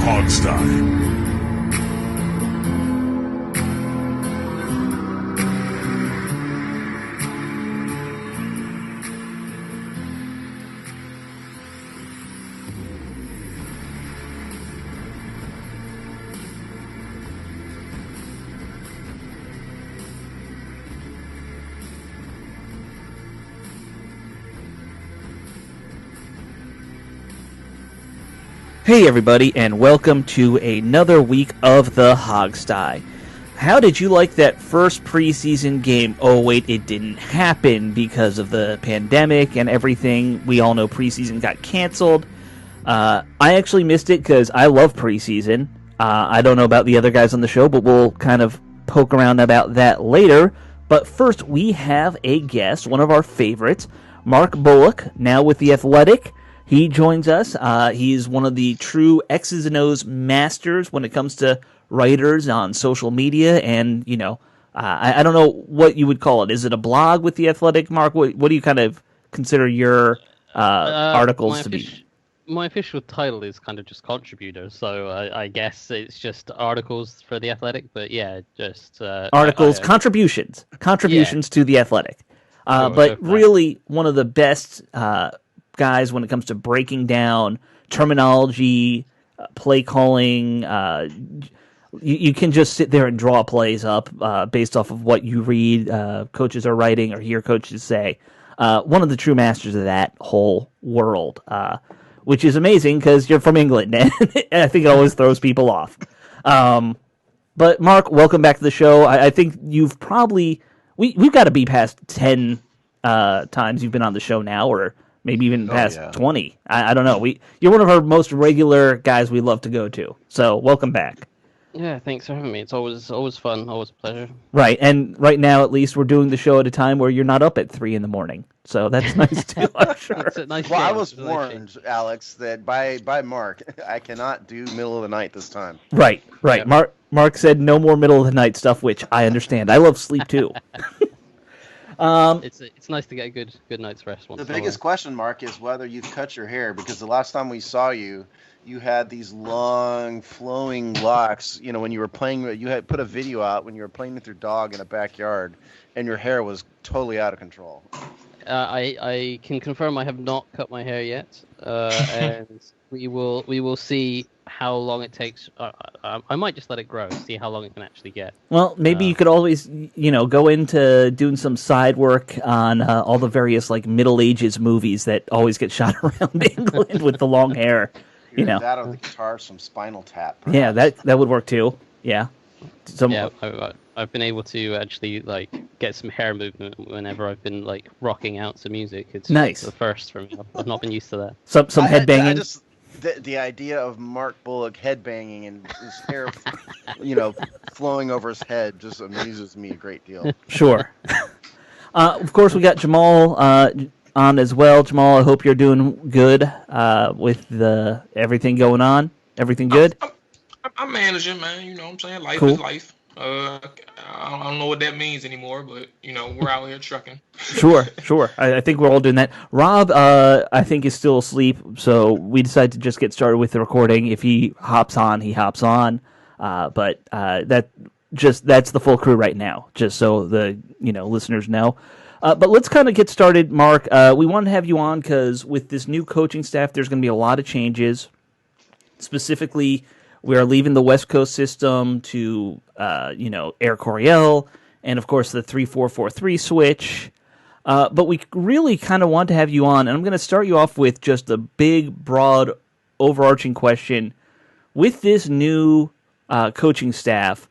Hogstye. Hey everybody, and welcome to another week of the Hogstye. How did you like that first preseason game? Oh wait, it didn't happen because of the pandemic and everything. We all know preseason got canceled. I actually missed it because I love preseason. I don't know about the other guys on the show, but we'll kind of poke around about that later. But first, we have a guest, one of our favorites, Mark Bullock, now with The Athletic. He joins us. He's one of the true X's and O's masters when it comes to writers on social media. And, you know, I don't know what you would call it. Is it a blog with The Athletic, Mark? What do you kind of consider your articles to be? My official title is kind of just contributor. So I guess it's just articles for The Athletic. But yeah, just... articles, contributions to The Athletic. But really, one of the best... guys when it comes to breaking down terminology, play calling. You can just sit there and draw plays up based off of what you read coaches are writing or hear coaches say. One of the true masters of that whole world, which is amazing because you're from England, and I think it always throws people off. But Mark, welcome back to the show. I think you've probably... We've got to be past 10 times you've been on the show now, or maybe even past 20. I don't know. You're one of our most regular guys we love to go to. So welcome back. Yeah, thanks for having me. It's always fun, always a pleasure. Right, and right now at least we're doing the show at a time where you're not up at 3 a.m. So that's nice too, I'm sure. I was warned, Alex, that by Mark, I cannot do middle of the night this time. Right. Yeah. Mark said no more middle of the night stuff, which I understand. I love sleep too. It's nice to get a good night's rest. The biggest question, Mark, is whether you've cut your hair, because the last time we saw you, you had these long, flowing locks. You know, when you were playing, you had put a video out when you were playing with your dog in a backyard, and your hair was totally out of control. I can confirm I have not cut my hair yet, and we will see how long it takes. I might just let it grow, see how long it can actually get. Well, maybe you could always, go into doing some side work on all the various Middle Ages movies that always get shot around England with the long hair. That or the guitar, some Spinal Tap. Perhaps. Yeah, that would work too. Yeah. I've been able to actually get some hair movement whenever I've been rocking out some music. It's nice. The first for me. I've not been used to that. Some headbanging. The idea of Mark Bullock headbanging and his hair, flowing over his head just amuses me a great deal. Sure. Of course, we got Jamal on as well. Jamal, I hope you're doing good with everything going on. Everything good? I'm managing, man. You know what I'm saying? Life cool. is life. I don't know what that means anymore, but, we're out here trucking. Sure. I think we're all doing that. Rob, I think, is still asleep, so we decided to just get started with the recording. If he hops on, he hops on. But that's the full crew right now, just so the listeners know. But let's kind of get started, Mark. We wanted to have you on because with this new coaching staff, there's going to be a lot of changes. Specifically, we are leaving the West Coast system to, Air Coryell, and of course the 3-4-4-3 switch. But we really kind of want to have you on, and I'm going to start you off with just a big, broad, overarching question. With this new coaching staff,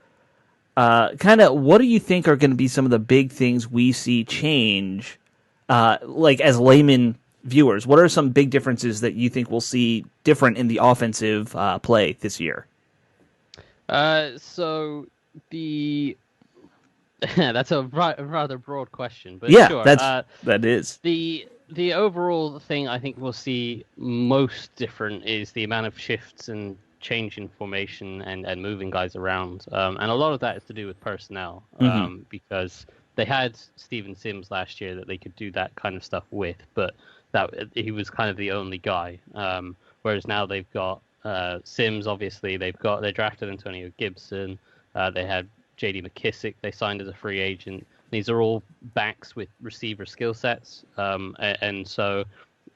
kind of what do you think are going to be some of the big things we see change, as layman viewers? What are some big differences that you think we'll see different in the offensive play this year? So that's a rather broad question, but yeah, sure. that is the overall thing I think we'll see most different is the amount of shifts and change in formation and moving guys around, and a lot of that is to do with personnel, because they had Steven Sims last year that they could do that kind of stuff with, but that he was kind of the only guy. Whereas now they've got Sims, obviously, they drafted Antonio Gibson. They had J.D. McKissick. They signed as a free agent. These are all backs with receiver skill sets, and so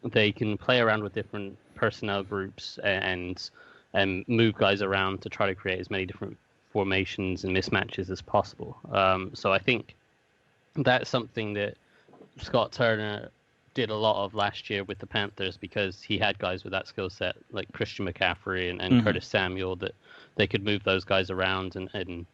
they can play around with different personnel groups and move guys around to try to create as many different formations and mismatches as possible. So I think that's something that Scott Turner did a lot of last year with the Panthers, because he had guys with that skill set like Christian McCaffrey and Curtis Samuel, that they could move those guys around, and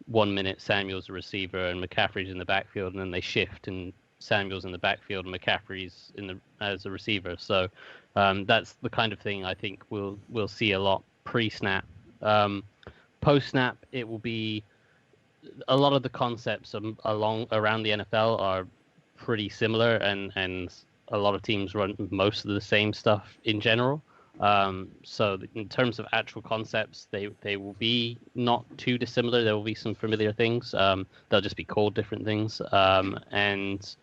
1 minute Samuel's a receiver and McCaffrey's in the backfield, and then they shift and Samuel's in the backfield and McCaffrey's as a receiver. So that's the kind of thing I think we'll see a lot pre-snap. Post-snap, it will be a lot of the concepts around the NFL are pretty similar, and a lot of teams run most of the same stuff in general. So in terms of actual concepts, they will be not too dissimilar. There will be some familiar things. They'll just be called different things. And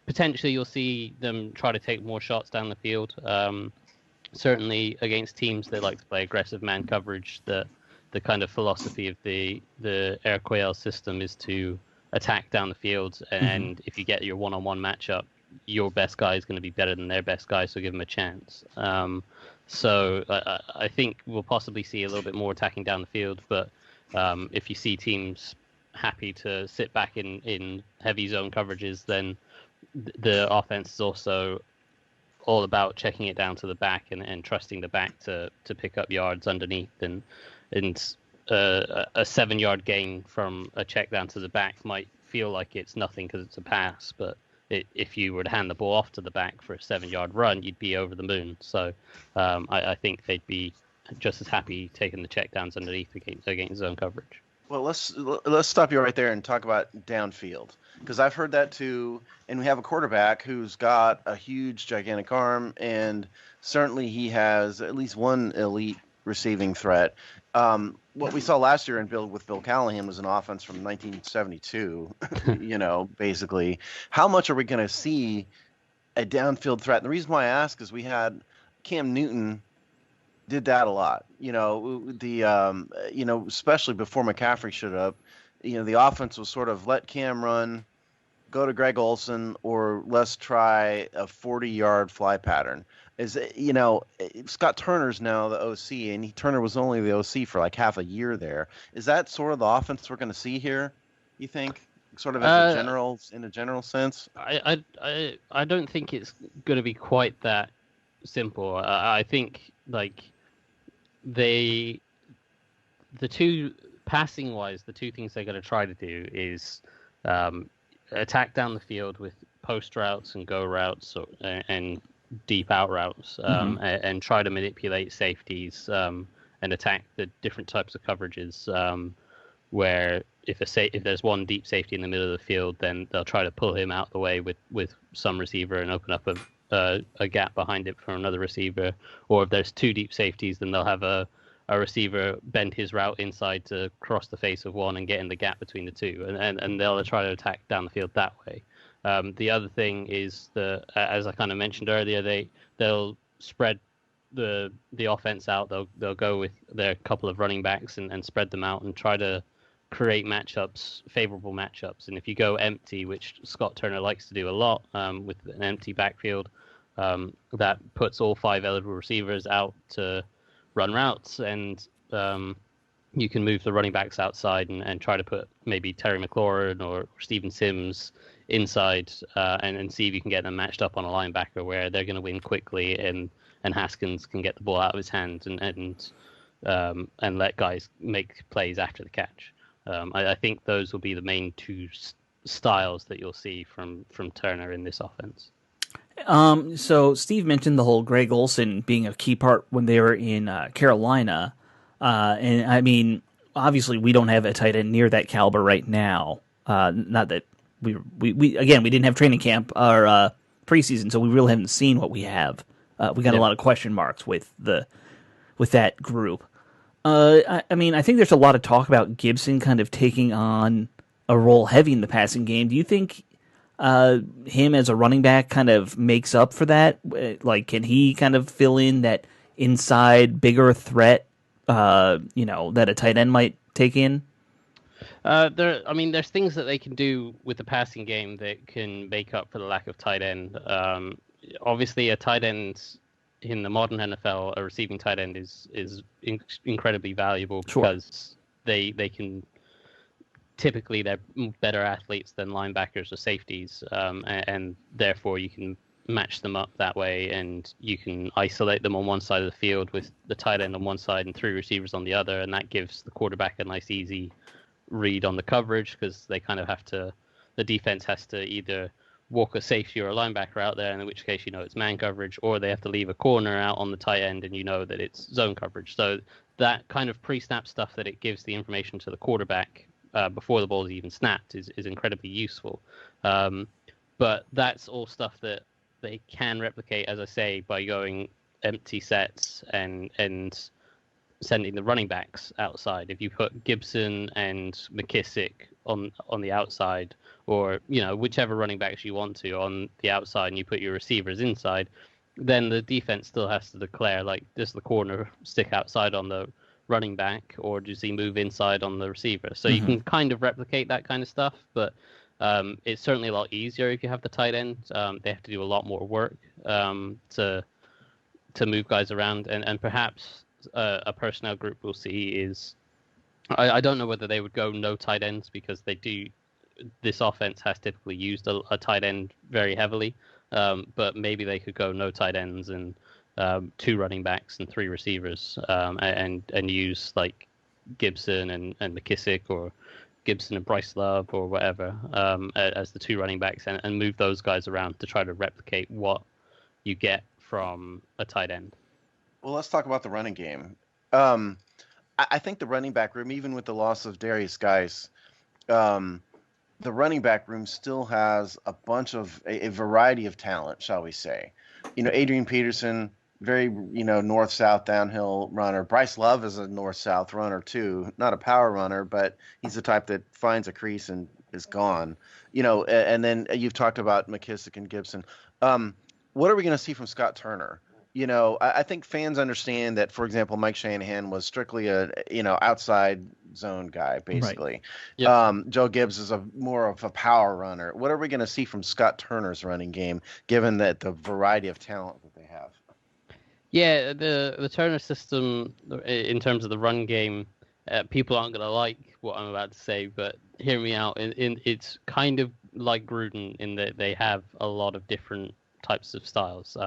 potentially you'll see them try to take more shots down the field. Certainly against teams that like to play aggressive man coverage, the kind of philosophy of the Air Quail system is to attack down the field, and if you get your one-on-one matchup, your best guy is going to be better than their best guy, so give them a chance. So I think we'll possibly see a little bit more attacking down the field, but if you see teams happy to sit back in heavy zone coverages, then the offense is also all about checking it down to the back and trusting the back to pick up yards underneath. And a 7-yard gain from a check down to the back might feel like it's nothing because it's a pass, but if you were to hand the ball off to the back for a 7-yard run, you'd be over the moon. So I think they'd be just as happy taking the check downs underneath against zone coverage. Well, let's stop you right there and talk about downfield, because I've heard that too. And we have a quarterback who's got a huge, gigantic arm, and certainly he has at least one elite receiving threat. What we saw last year with Bill Callahan was an offense from 1972, basically. How much are we going to see a downfield threat? And the reason why I ask is we had Cam Newton did that a lot. Especially before McCaffrey showed up, the offense was sort of let Cam run, go to Greg Olsen, or let's try a 40-yard fly pattern. Scott Turner's now the OC, and Turner was only the OC for like half a year there. Is that sort of the offense we're going to see here, you think? Sort of in a general sense? I don't think it's going to be quite that simple. I think the two passing-wise, the two things they're going to try to do is attack down the field with post routes and go routes and deep out routes, and try to manipulate safeties and attack the different types of coverages. Where if there's one deep safety in the middle of the field, then they'll try to pull him out the way with some receiver and open up a gap behind it for another receiver. Or if there's two deep safeties, then they'll have a receiver bend his route inside to cross the face of one and get in the gap between the two, and they'll try to attack down the field that way. The other thing is as I kind of mentioned earlier, they'll spread the offense out. They'll go with their couple of running backs and spread them out and try to create favorable matchups. And if you go empty, which Scott Turner likes to do a lot, with an empty backfield, that puts all 5 eligible receivers out to run routes, and you can move the running backs outside and try to put maybe Terry McLaurin or Steven Sims inside, and see if you can get them matched up on a linebacker where they're going to win quickly, and Haskins can get the ball out of his hands and let guys make plays after the catch. I think those will be the main two styles that you'll see from Turner in this offense. So Steve mentioned the whole Greg Olsen being a key part when they were in Carolina. And I mean, obviously we don't have a tight end near that caliber right now. Not that we didn't have training camp or preseason, so we really haven't seen what we have. We got a lot of question marks with that group. I mean, I think there's a lot of talk about Gibson kind of taking on a role heavy in the passing game. Do you think him as a running back kind of makes up for that? Like, can he kind of fill in that inside, bigger threat, that a tight end might take in? There's things that they can do with the passing game that can make up for the lack of tight end. Obviously, a tight end in the modern NFL, a receiving tight end is incredibly valuable because they can typically they're better athletes than linebackers or safeties, and therefore you can match them up that way, and you can isolate them on one side of the field with the tight end on one side and 3 receivers on the other, and that gives the quarterback a nice easy read on the coverage because they kind of the defense has to either walk a safety or a linebacker out there, in which case it's man coverage, or they have to leave a corner out on the tight end and that it's zone coverage. So that kind of pre-snap stuff that it gives the information to the quarterback before the ball is even snapped is incredibly useful. But that's all stuff that they can replicate, as I say, by going empty sets and sending the running backs outside. If you put Gibson and McKissick on the outside, or whichever running backs you want to on the outside, and you put your receivers inside, then the defense still has to declare, like, does the corner stick outside on the running back, or does he move inside on the receiver? So you can kind of replicate that kind of stuff, but it's certainly a lot easier if you have the tight end. They have to do a lot more work to move guys around, and perhaps a personnel group we'll see is, I don't know whether they would go no tight ends, because this offense has typically used a tight end very heavily, but maybe they could go no tight ends and 2 running backs and 3 receivers, and use like Gibson and McKissick, or Gibson and Bryce Love, or whatever, as the 2 running backs, and move those guys around to try to replicate what you get from a tight end. Well, let's talk about the running game. I think the running back room, even with the loss of Darius Geis, the running back room still has a bunch of a variety of talent, shall we say. Adrian Peterson, very, north-south downhill runner. Bryce Love is a north-south runner too. Not a power runner, but he's the type that finds a crease and is gone. And then you've talked about McKissick and Gibson. What are we going to see from Scott Turner? I think fans understand that, for example, Mike Shanahan was strictly a, outside zone guy, basically. Right. Yep. Joe Gibbs is more of a power runner. What are we going to see from Scott Turner's running game, given that the variety of talent that they have? Yeah, the Turner system, in terms of the run game, people aren't going to like what I'm about to say, but hear me out. It's kind of like Gruden in that they have a lot of different types of styles.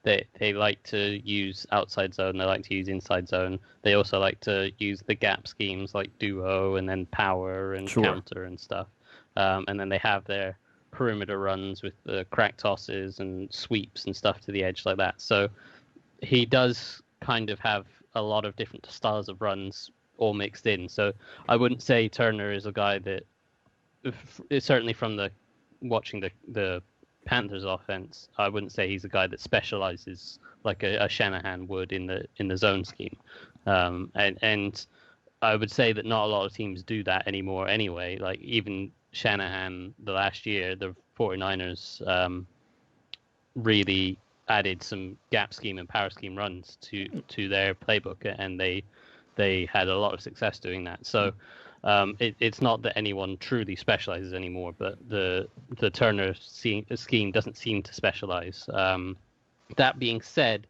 They like to use outside zone. They like to use inside zone. They also like to use the gap schemes like duo and then power and counter and stuff. And then they have their perimeter runs with the crack tosses and sweeps and stuff to the edge like that. So he does kind of have a lot of different styles of runs all mixed in. So I wouldn't say Turner is a guy that, certainly from watching the Panthers offense, I wouldn't say he's a guy that specializes like a Shanahan would in the zone scheme, and I would say that not a lot of teams do that anymore anyway. Like even Shanahan the last year, the 49ers really added some gap scheme and power scheme runs to their playbook, and they had a lot of success doing that. So it's not that anyone truly specializes anymore, but the Turner scheme doesn't seem to specialize. That being said,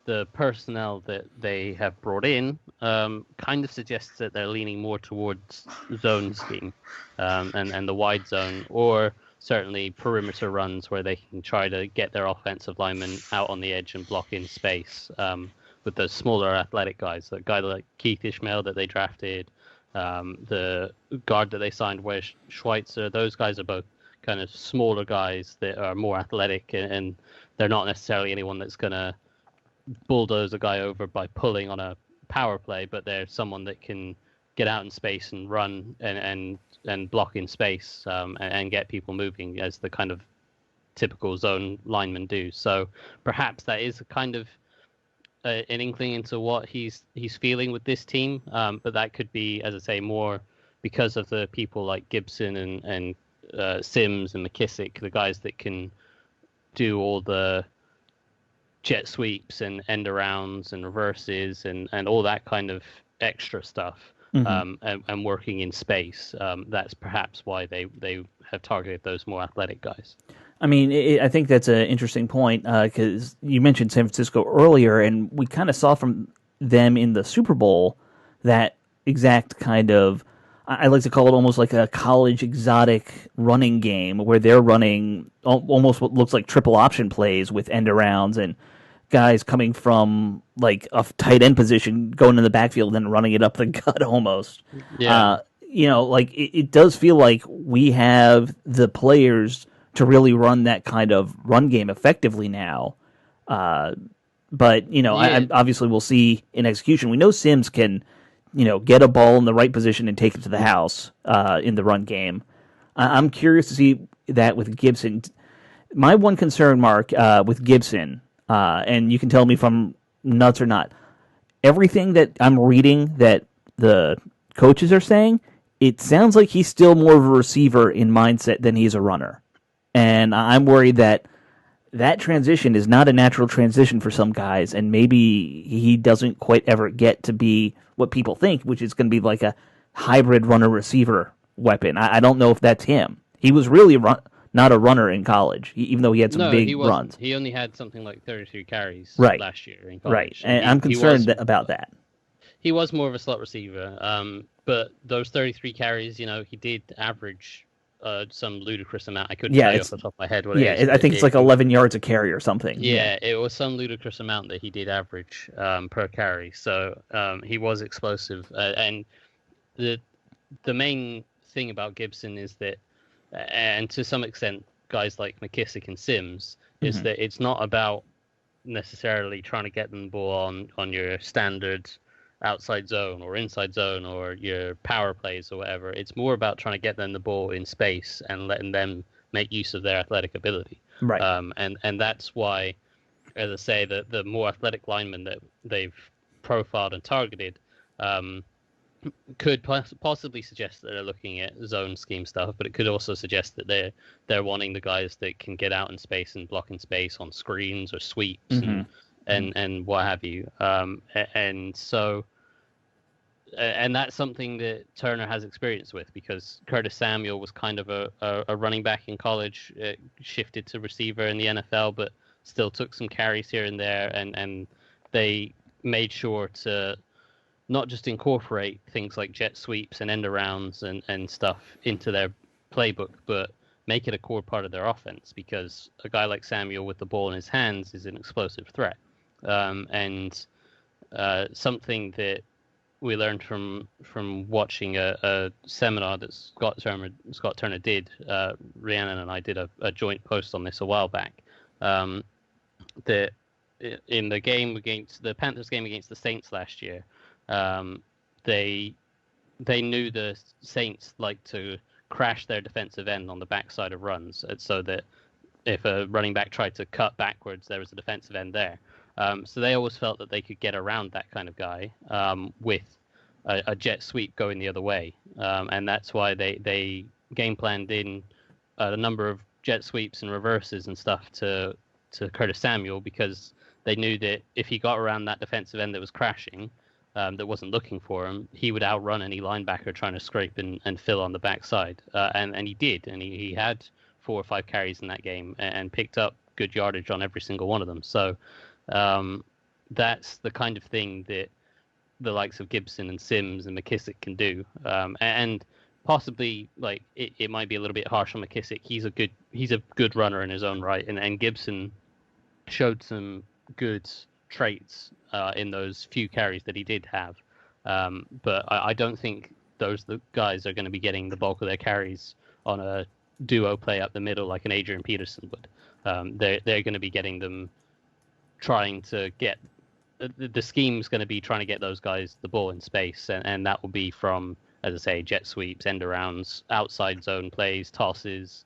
the personnel that they have brought in kind of suggests that they're leaning more towards zone scheme and the wide zone, or certainly perimeter runs where they can try to get their offensive linemen out on the edge and block in space with the smaller athletic guys. The guy like Keith Ishmael that they drafted, the guard that they signed, Wes Schweitzer, those guys are both kind of smaller guys that are more athletic, and they're not necessarily anyone that's going to bulldoze a guy over by pulling on a power play, but they're someone that can get out in space and run and block in space and get people moving as the kind of typical zone linemen do. So perhaps that is a kind of an inkling into what he's feeling with this team, but that could be, as I say, more because of the people like Gibson and Sims and McKissick, the guys that can do all the jet sweeps and end arounds and reverses and all that kind of extra stuff, and working in space. That's perhaps why they have targeted those more athletic guys. I mean, I think that's an interesting point because you mentioned San Francisco earlier, and we kind of saw from them in the Super Bowl that exact kind of, I like to call it almost like a college exotic running game where they're running almost what looks like triple option plays with end arounds and guys coming from like a tight end position going in the backfield and running it up the gut almost. Yeah. Like it does feel like we have the players to really run that kind of run game effectively now. But, I obviously we'll see in execution. We know Sims can, get a ball in the right position and take it to the house in the run game. I'm curious to see that with Gibson. My one concern, Mark, with Gibson, and you can tell me if I'm nuts or not, everything that I'm reading that the coaches are saying, it sounds like he's still more of a receiver in mindset than he's a runner. And I'm worried that transition is not a natural transition for some guys, and maybe he doesn't quite ever get to be what people think, which is going to be like a hybrid runner-receiver weapon. I don't know if that's him. He was really not a runner in college, even though he had some big runs. He only had something like 33 carries last year in college. Right, and I'm concerned about that. He was more of a slot receiver, but those 33 carries, he did average some ludicrous amount. I couldn't tell you off the top of my head what it is. I think it's like 11 yards a carry or something. Yeah, it was some ludicrous amount that he did average per carry. So he was explosive. And the main thing about Gibson is that, and to some extent, guys like McKissick and Sims, is that it's not about necessarily trying to get them the ball on your standard outside zone or inside zone or your power plays or whatever. It's more about trying to get them the ball in space and letting them make use of their athletic ability. Right. And that's why, as I say, the more athletic linemen that they've profiled and targeted could possibly suggest that they're looking at zone scheme stuff, but it could also suggest that they're wanting the guys that can get out in space and block in space on screens or sweeps and what have you. And so, and that's something that Turner has experience with, because Curtis Samuel was kind of a running back in college, shifted to receiver in the NFL, but still took some carries here and there. And they made sure to not just incorporate things like jet sweeps and end arounds and stuff into their playbook, but make it a core part of their offense, because a guy like Samuel with the ball in his hands is an explosive threat. And something that we learned from watching a seminar that Scott Turner did, Rhiannon and I did a joint post on this a while back, that in the game against the Panthers game against the Saints last year, they knew the Saints like to crash their defensive end on the backside of runs, so that if a running back tried to cut backwards, there was a defensive end there. So they always felt that they could get around that kind of guy with a jet sweep going the other way. And that's why they game planned in a number of jet sweeps and reverses and stuff to Curtis Samuel, because they knew that if he got around that defensive end that was crashing, that wasn't looking for him, he would outrun any linebacker trying to scrape and fill on the backside. And he did. And he had 4 or 5 carries in that game and picked up good yardage on every single one of them. So that's the kind of thing that the likes of Gibson and Sims and McKissick can do. And possibly, like, it might be a little bit harsh on McKissick. He's a good runner in his own right. And Gibson showed some good traits in those few carries that he did have. But I don't think the guys are going to be getting the bulk of their carries on a duo play up the middle like an Adrian Peterson would. They're going to be getting them trying to get the scheme's going to be trying to get those guys the ball in space, and that will be from, as I say, jet sweeps, end arounds, outside zone plays, tosses,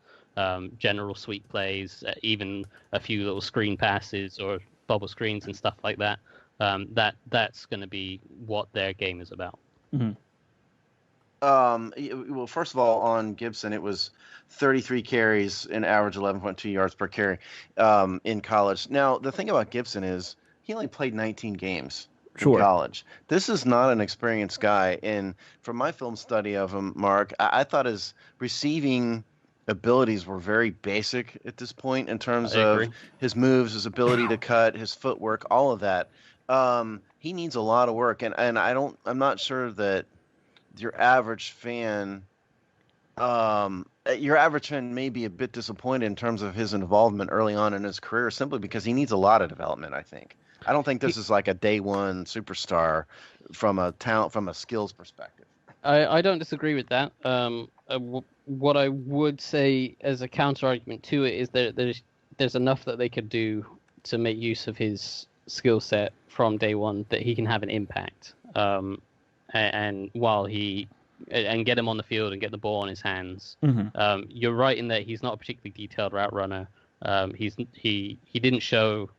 general sweep plays, even a few little screen passes or bubble screens and stuff like that. That's going to be what their game is about. Mm-hmm. Well, first of all, on Gibson, it was 33 carries, an average 11.2 yards per carry in college. Now, the thing about Gibson is he only played 19 games in Sure. college. This is not an experienced guy. And from my film study of him, Mark, I thought his receiving abilities were very basic at this point in terms I of agree. his moves, his ability to cut, his footwork, all of that. He needs a lot of work, and I'm not sure that your average fan your average fan may be a bit disappointed in terms of his involvement early on in his career simply because he needs a lot of development, I think. I don't think this is like a day one superstar from a talent, from a skills perspective. I don't disagree with that. What I would say as a counter argument to it is that there's enough that they could do to make use of his skill set from day one that he can have an impact. And while and get him on the field and get the ball in his hands. You're right in that he's not a particularly detailed route runner. He didn't show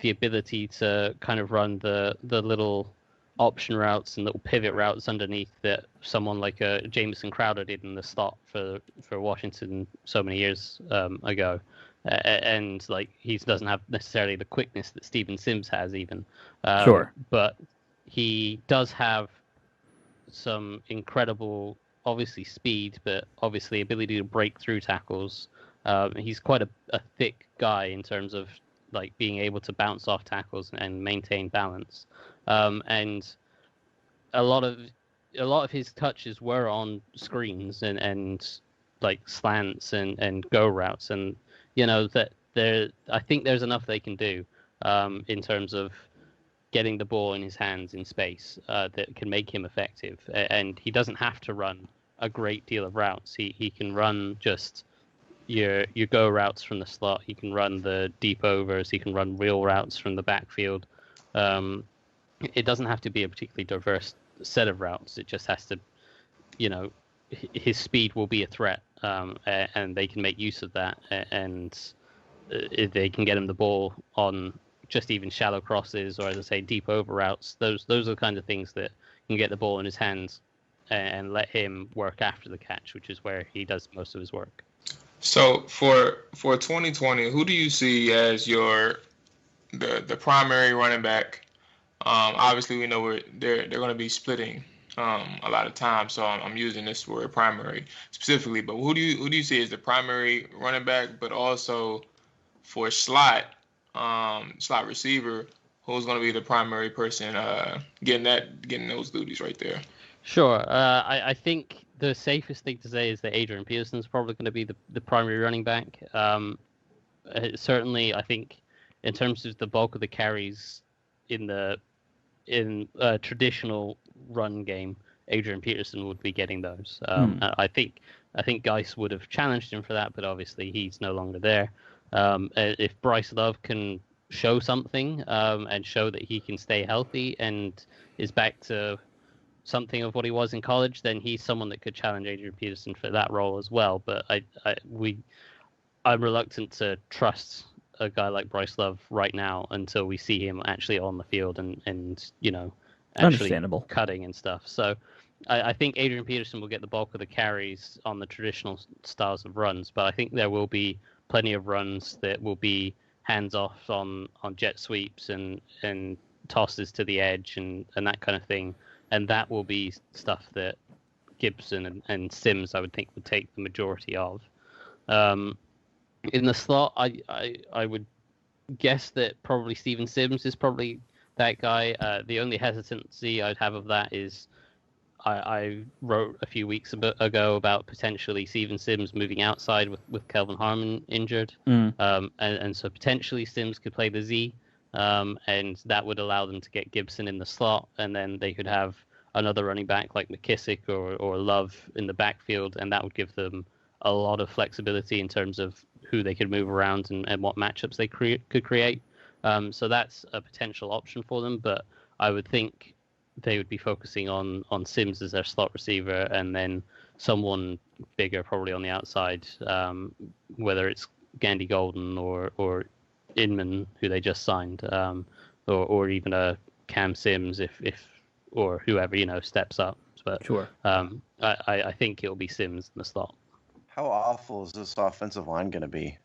the ability to kind of run the little option routes and little pivot routes underneath that someone like Jamison Crowder did in the slot for Washington so many years ago. And like he doesn't have necessarily the quickness that Steven Sims has even. Sure. But he does have some incredible, obviously speed, but obviously ability to break through tackles. He's quite a thick guy in terms of like being able to bounce off tackles and maintain balance. And a lot of his touches were on screens and like slants and go routes, and you know that I think there's enough they can do in terms of getting the ball in his hands in space that can make him effective. And he doesn't have to run a great deal of routes. He can run just your go routes from the slot. He can run the deep overs. He can run real routes from the backfield. It doesn't have to be a particularly diverse set of routes. It just has to, his speed will be a threat, and they can make use of that. And if they can get him the ball on just even shallow crosses, or as I say, deep over routes, those are the kind of things that can get the ball in his hands and let him work after the catch, which is where he does most of his work. So for 2020, who do you see as the primary running back? Obviously, we know they're going to be splitting a lot of time, so I'm using this word primary specifically. But who do you see as the primary running back? But also for slot receiver, who's going to be the primary person getting those duties right there? Sure. I think the safest thing to say is that Adrian Peterson's probably going to be the primary running back. Certainly, I think in terms of the bulk of the carries in a traditional run game, Adrian Peterson would be getting those. I think Geis would have challenged him for that, but obviously he's no longer there. If Bryce Love can show something and show that he can stay healthy and is back to something of what he was in college, then he's someone that could challenge Adrian Peterson for that role as well. But I'm reluctant to trust a guy like Bryce Love right now until we see him actually on the field and actually cutting and stuff. So I think Adrian Peterson will get the bulk of the carries on the traditional styles of runs, but I think there will be plenty of runs that will be hands off on jet sweeps and tosses to the edge and that kind of thing. And that will be stuff that Gibson and Sims, I would think, would take the majority of. In the slot, I would guess that probably Steven Sims is probably that guy. The only hesitancy I'd have of that is I wrote a few weeks ago about potentially Steven Sims moving outside with Kelvin Harmon injured. And so potentially Sims could play the Z. And that would allow them to get Gibson in the slot, and then they could have another running back like McKissick or Love in the backfield, and that would give them a lot of flexibility in terms of who they could move around and what matchups they could create. So that's a potential option for them, but I would think they would be focusing on Sims as their slot receiver, and then someone bigger probably on the outside, whether it's Gandy Golden or Inman, who they just signed, or even a Cam Sims if or whoever steps up. But Sure. I think it'll be Sims in the slot. How awful is this offensive line going to be?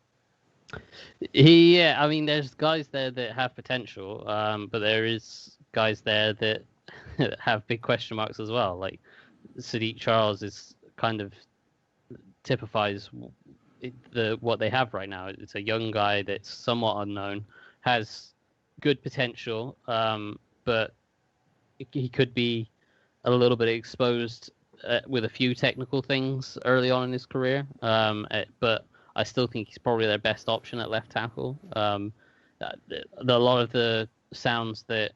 Yeah, I mean, there's guys there that have potential, but there is guys there that have big question marks as well. Like Sadiq Charles is kind of typifies what they have right now. It's a young guy that's somewhat unknown, has good potential, but he could be a little bit exposed with a few technical things early on in his career. But I still think he's probably their best option at left tackle. A lot of the sounds that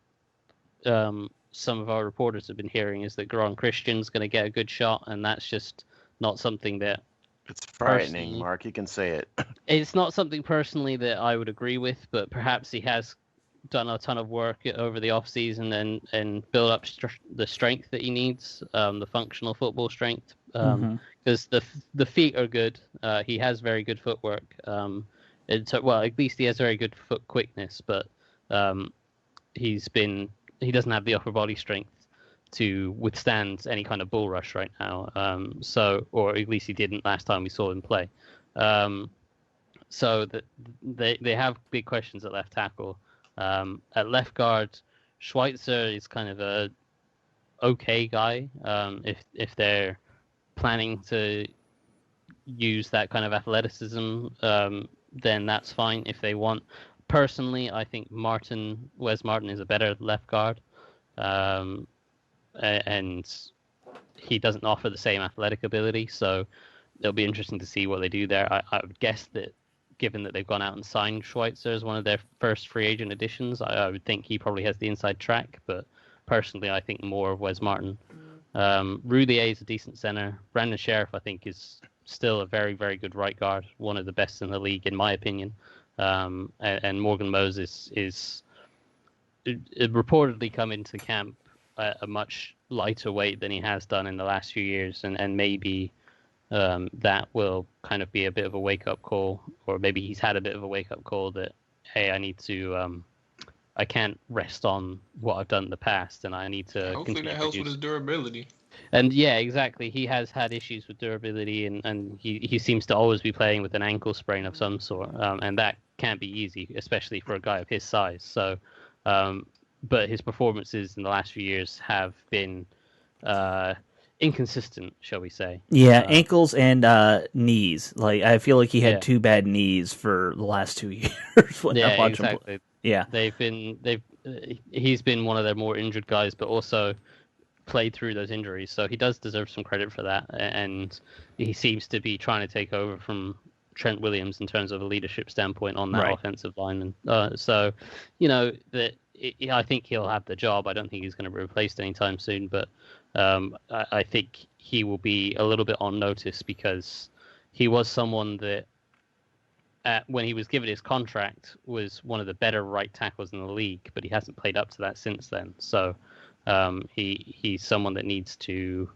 some of our reporters have been hearing is that Garon Christian's going to get a good shot, and that's just not something that... It's frightening, Mark. You can say it. It's not something personally that I would agree with, but perhaps he has done a ton of work over the offseason and build up the strength that he needs, the functional football strength, because the feet are good. He has very good footwork. Well, at least he has very good foot quickness, but he doesn't have the upper body strength to withstand any kind of bull rush right now. Or at least he didn't last time we saw him play. So they have big questions at left tackle. At left guard, Schweitzer is kind of a okay guy. If they're planning to use that kind of athleticism, then that's fine. If they want, personally, I think Wes Martin is a better left guard, and he doesn't offer the same athletic ability. So it'll be interesting to see what they do there. I would guess that, given that they've gone out and signed Schweitzer as one of their first free agent additions, I would think he probably has the inside track. But personally, I think more of Wes Martin. Roulier is a decent center. Brandon Sheriff, I think, is still a very, very good right guard, one of the best in the league, in my opinion. And Morgan Moses is reportedly come into camp at a much lighter weight than he has done in the last few years, and maybe that will kind of be a bit of a wake-up call, or maybe he's had a bit of a wake-up call that, hey, I can't rest on what I've done in the past, and I need to hopefully that helps with his durability. And yeah, exactly. He has had issues with durability, and he seems to always be playing with an ankle sprain of some sort, and that can't be easy, especially for a guy of his size. So, but his performances in the last few years have been inconsistent, shall we say. Yeah, ankles and knees. Like, I feel like he had Yeah. 2 bad knees for the last 2 years. when I Yeah, watch him play. exactly. Yeah. He's been one of their more injured guys, but also played through those injuries. So he does deserve some credit for that. And he seems to be trying to take over from Trent Williams in terms of a leadership standpoint on that Right. offensive line. And so, I think he'll have the job. I don't think he's going to be replaced anytime soon, but I think he will be a little bit on notice because he was someone that, when he was given his contract, was one of the better right tackles in the league, but he hasn't played up to that since then. So he's someone that needs to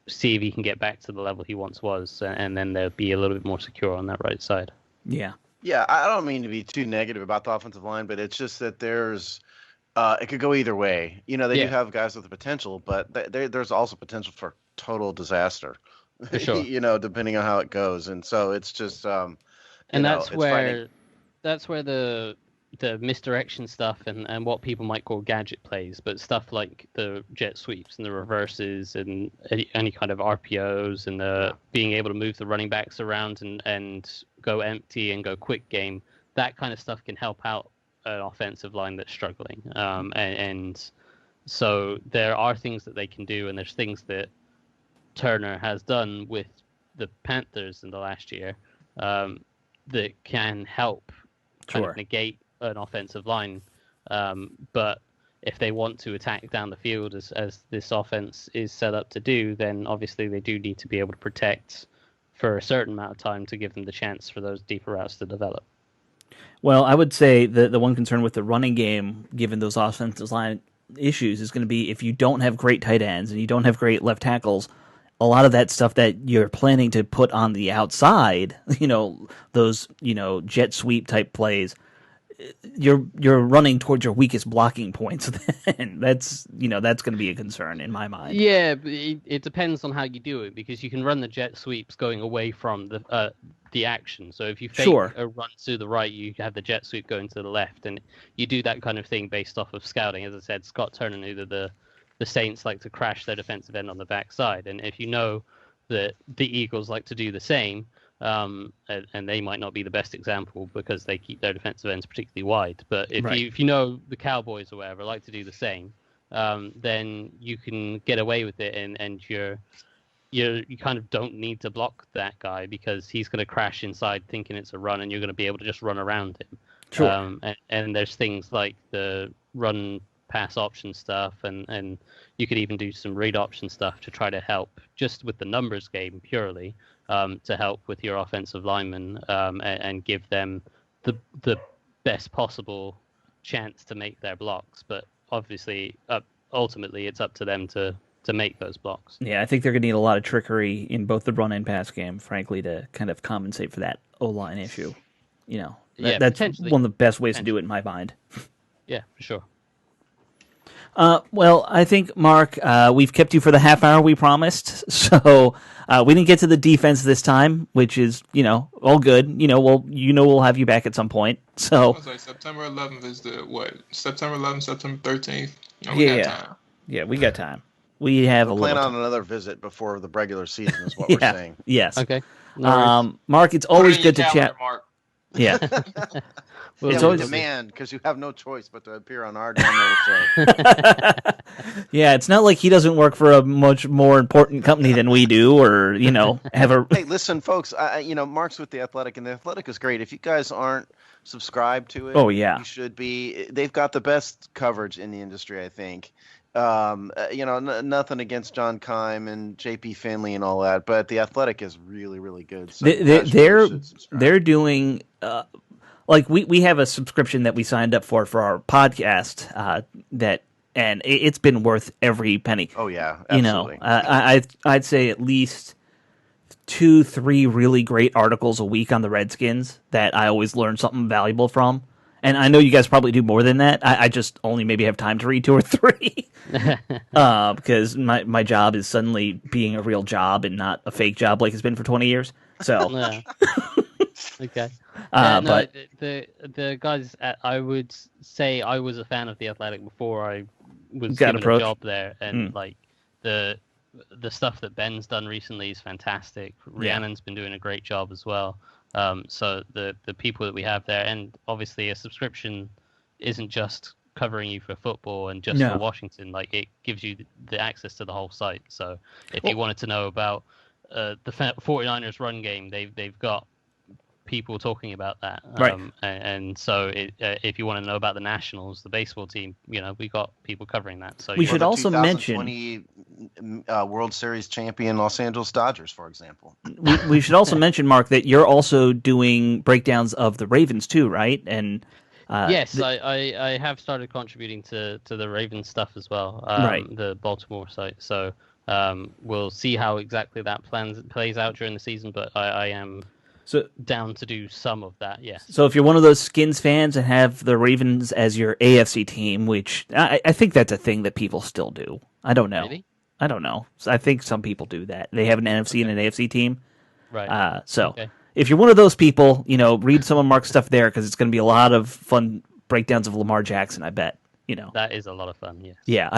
see if he can get back to the level he once was, and then they'll be a little bit more secure on that right side. Yeah. Yeah, I don't mean to be too negative about the offensive line, but it's just that there's it could go either way. They do have guys with the potential, but there's also potential for total disaster. For sure. Depending on how it goes, and so it's just and it's frightening. that's where the misdirection stuff and what people might call gadget plays, but stuff like the jet sweeps and the reverses and any kind of RPOs and the being able to move the running backs around and go empty and go quick game, that kind of stuff can help out an offensive line that's struggling. And so there are things that they can do, and there's things that Turner has done with the Panthers in the last year that can help kind of negate an offensive line. But if they want to attack down the field as this offense is set up to do, then obviously they do need to be able to protect for a certain amount of time to give them the chance for those deeper routes to develop. Well, I would say the one concern with the running game, given those offensive line issues, is going to be if you don't have great tight ends and you don't have great left tackles, a lot of that stuff that you're planning to put on the outside, those, jet sweep type plays, you're running towards your weakest blocking points. Then that's that's going to be a concern in my mind. Yeah, but it depends on how you do it, because you can run the jet sweeps going away from the action. So if you fake a run to the right, you have the jet sweep going to the left, and you do that kind of thing based off of scouting. As I said, Scott Turner knew that the Saints like to crash their defensive end on the backside, and if you know that the Eagles like to do the same, and they might not be the best example because they keep their defensive ends particularly wide, but if you know the Cowboys or whatever like to do the same, then you can get away with it, and you kind of don't need to block that guy because he's going to crash inside thinking it's a run, and you're going to be able to just run around him. Sure. And there's things like the run pass option stuff, and you could even do some read option stuff to try to help just with the numbers game purely, to help with your offensive linemen, and give them the best possible chance to make their blocks. But obviously, ultimately, it's up to them to make those blocks. Yeah, I think they're going to need a lot of trickery in both the run and pass game, frankly, to kind of compensate for that O-line issue. That's one of the best ways to do it in my mind. Yeah, for sure. Well, I think, Mark, we've kept you for the half hour we promised, so we didn't get to the defense this time, which is, all good. We'll have you back at some point. So I was like, September 11th is September 11th, September 13th? No, we got time. Yeah, we got time. We have we'll a plan little on another visit before the regular season is what we're saying. Yes. Okay. Mark, it's always good to chat. Mark. Yeah. It's always demand, because you have no choice but to appear on our download show. Yeah, it's not like he doesn't work for a much more important company than we do, or have a. Hey, listen, folks. Mark's with The Athletic, and The Athletic is great. If you guys aren't subscribed to it, you should be. They've got the best coverage in the industry, I think. Nothing against John Keim and JP Finley and all that, but The Athletic is really, really good. So they're doing. Like we have a subscription that we signed up for our podcast, and it's been worth every penny. Oh yeah, absolutely. I'd say at least 2-3 really great articles a week on the Redskins that I always learn something valuable from. And I know you guys probably do more than that. I just only maybe have time to read 2 or 3 because my job is suddenly being a real job and not a fake job like it's been for 20 years. So. Okay. But the guys, I would say I was a fan of The Athletic before I was given a job there, and like the stuff that Ben's done recently is fantastic. Rhiannon's been doing a great job as well. So the people that we have there, and obviously a subscription isn't just covering you for football and just for Washington. Like, it gives you the access to the whole site. So if you wanted to know about the 49ers run game, they've got people talking about that, and so if you want to know about the Nationals, the baseball team, we got people covering that. So we should also mention 2020 World Series champion Los Angeles Dodgers, for example. we should also mention, Mark, that you're also doing breakdowns of the Ravens too, right? And yes, I have started contributing to the Ravens stuff as well, the Baltimore site. So we'll see how exactly that plays out during the season, but I am down to do some of that, yes. So if you're one of those Skins fans and have the Ravens as your AFC team, which I think that's a thing that people still do. I don't know. Really? I don't know. I think some people do that. They have an NFC and an AFC team. Right. If you're one of those people, read some of Mark's stuff there, because it's going to be a lot of fun breakdowns of Lamar Jackson, I bet. That is a lot of fun, yes. Yeah,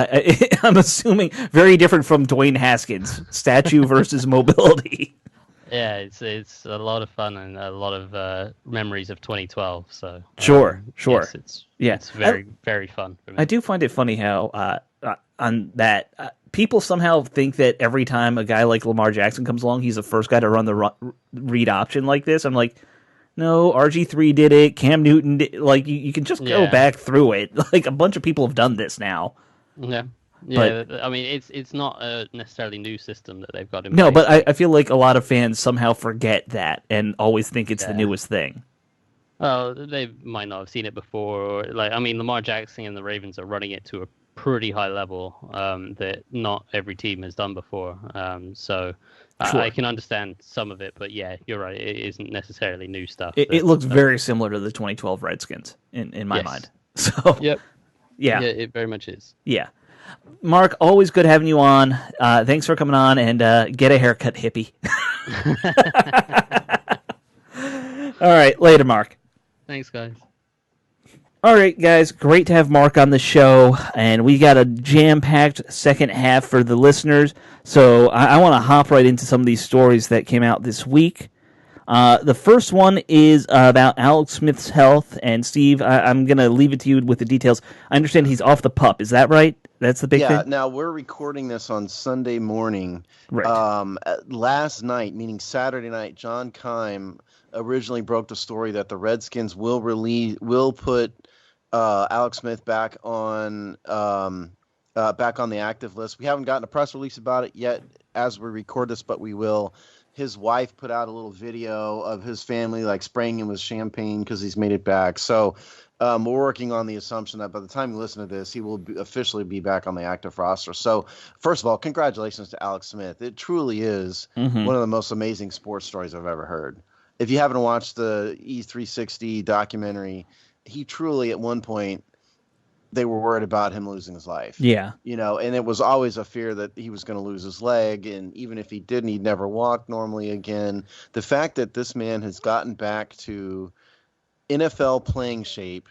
I'm assuming very different from Dwayne Haskins, stature versus mobility. Yeah, it's a lot of fun and a lot of memories of 2012. So sure. Yes, it's very very fun for me. I do find it funny how on that people somehow think that every time a guy like Lamar Jackson comes along, he's the first guy to run the read option like this. I'm like, no, RG3 did it. Cam Newton did. Like, you can just go back through it. Like, a bunch of people have done this now. Yeah. Yeah, but, I mean, it's not a necessarily new system that they've got in place. No, but I feel like a lot of fans somehow forget that and always think it's the newest thing. Well, they might not have seen it before. Or, Lamar Jackson and the Ravens are running it to a pretty high level that not every team has done before. So Sure. I can understand some of it, but yeah, you're right. It isn't necessarily new stuff. It looks very similar to the 2012 Redskins in my mind. So Yep. yeah, it very much is. yeah. Mark, always good having you on. Thanks for coming on, and get a haircut, hippie. All right, later, Mark. Thanks, guys. All right, guys, great to have Mark on the show, and we got a jam-packed second half for the listeners, so I want to hop right into some of these stories that came out this week. The first one is about Alex Smith's health, and Steve, I'm going to leave it to you with the details. I understand he's off the PUP, is that right? That's the big thing? Yeah, now we're recording this on Sunday morning. Right. Last night, meaning Saturday night, John Keim originally broke the story that the Redskins will put Alex Smith back on the active list. We haven't gotten a press release about it yet as we record this, but we will. His wife put out a little video of his family like spraying him with champagne because he's made it back. So we're working on the assumption that by the time you listen to this, he will officially be back on the active roster. So first of all, congratulations to Alex Smith. It truly is one of the most amazing sports stories I've ever heard. If you haven't watched the E360 documentary, he truly, at one point, they were worried about him losing his life. Yeah. And it was always a fear that he was going to lose his leg. And even if he didn't, he'd never walk normally again. The fact that this man has gotten back to NFL playing shape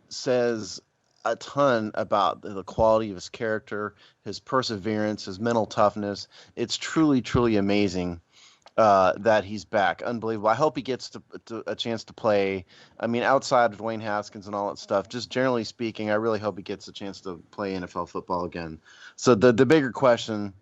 says a ton about the quality of his character, his perseverance, his mental toughness. It's truly, truly amazing that he's back. Unbelievable. I hope he gets a chance to play. I mean, outside of Dwayne Haskins and all that stuff, just generally speaking, I really hope he gets a chance to play NFL football again. So the bigger question,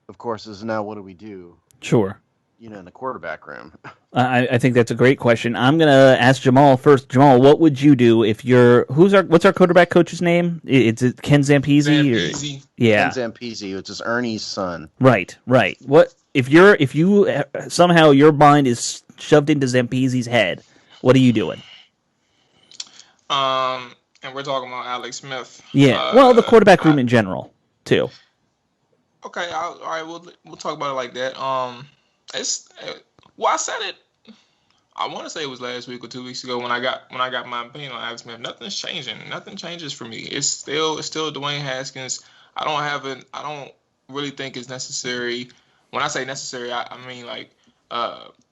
of course, is now what do we do? Sure. In the quarterback room. I think that's a great question. I'm going to ask Jamal first. Jamal, what would you do if what's our quarterback coach's name? It's Ken Zampese? Zampese. Yeah. Ken Zampese, which is Ernie's son. Right. What if you somehow your mind is shoved into Zampese's head? What are you doing? And we're talking about Alex Smith. Yeah. Well, the quarterback room in general, too. Okay. All right. We'll talk about it like that. I said it. I want to say it was last week or 2 weeks ago when I got my opinion on Alex Smith. Nothing's changing. Nothing changes for me. It's still Dwayne Haskins. I don't really think it's necessary. When I say necessary, I mean like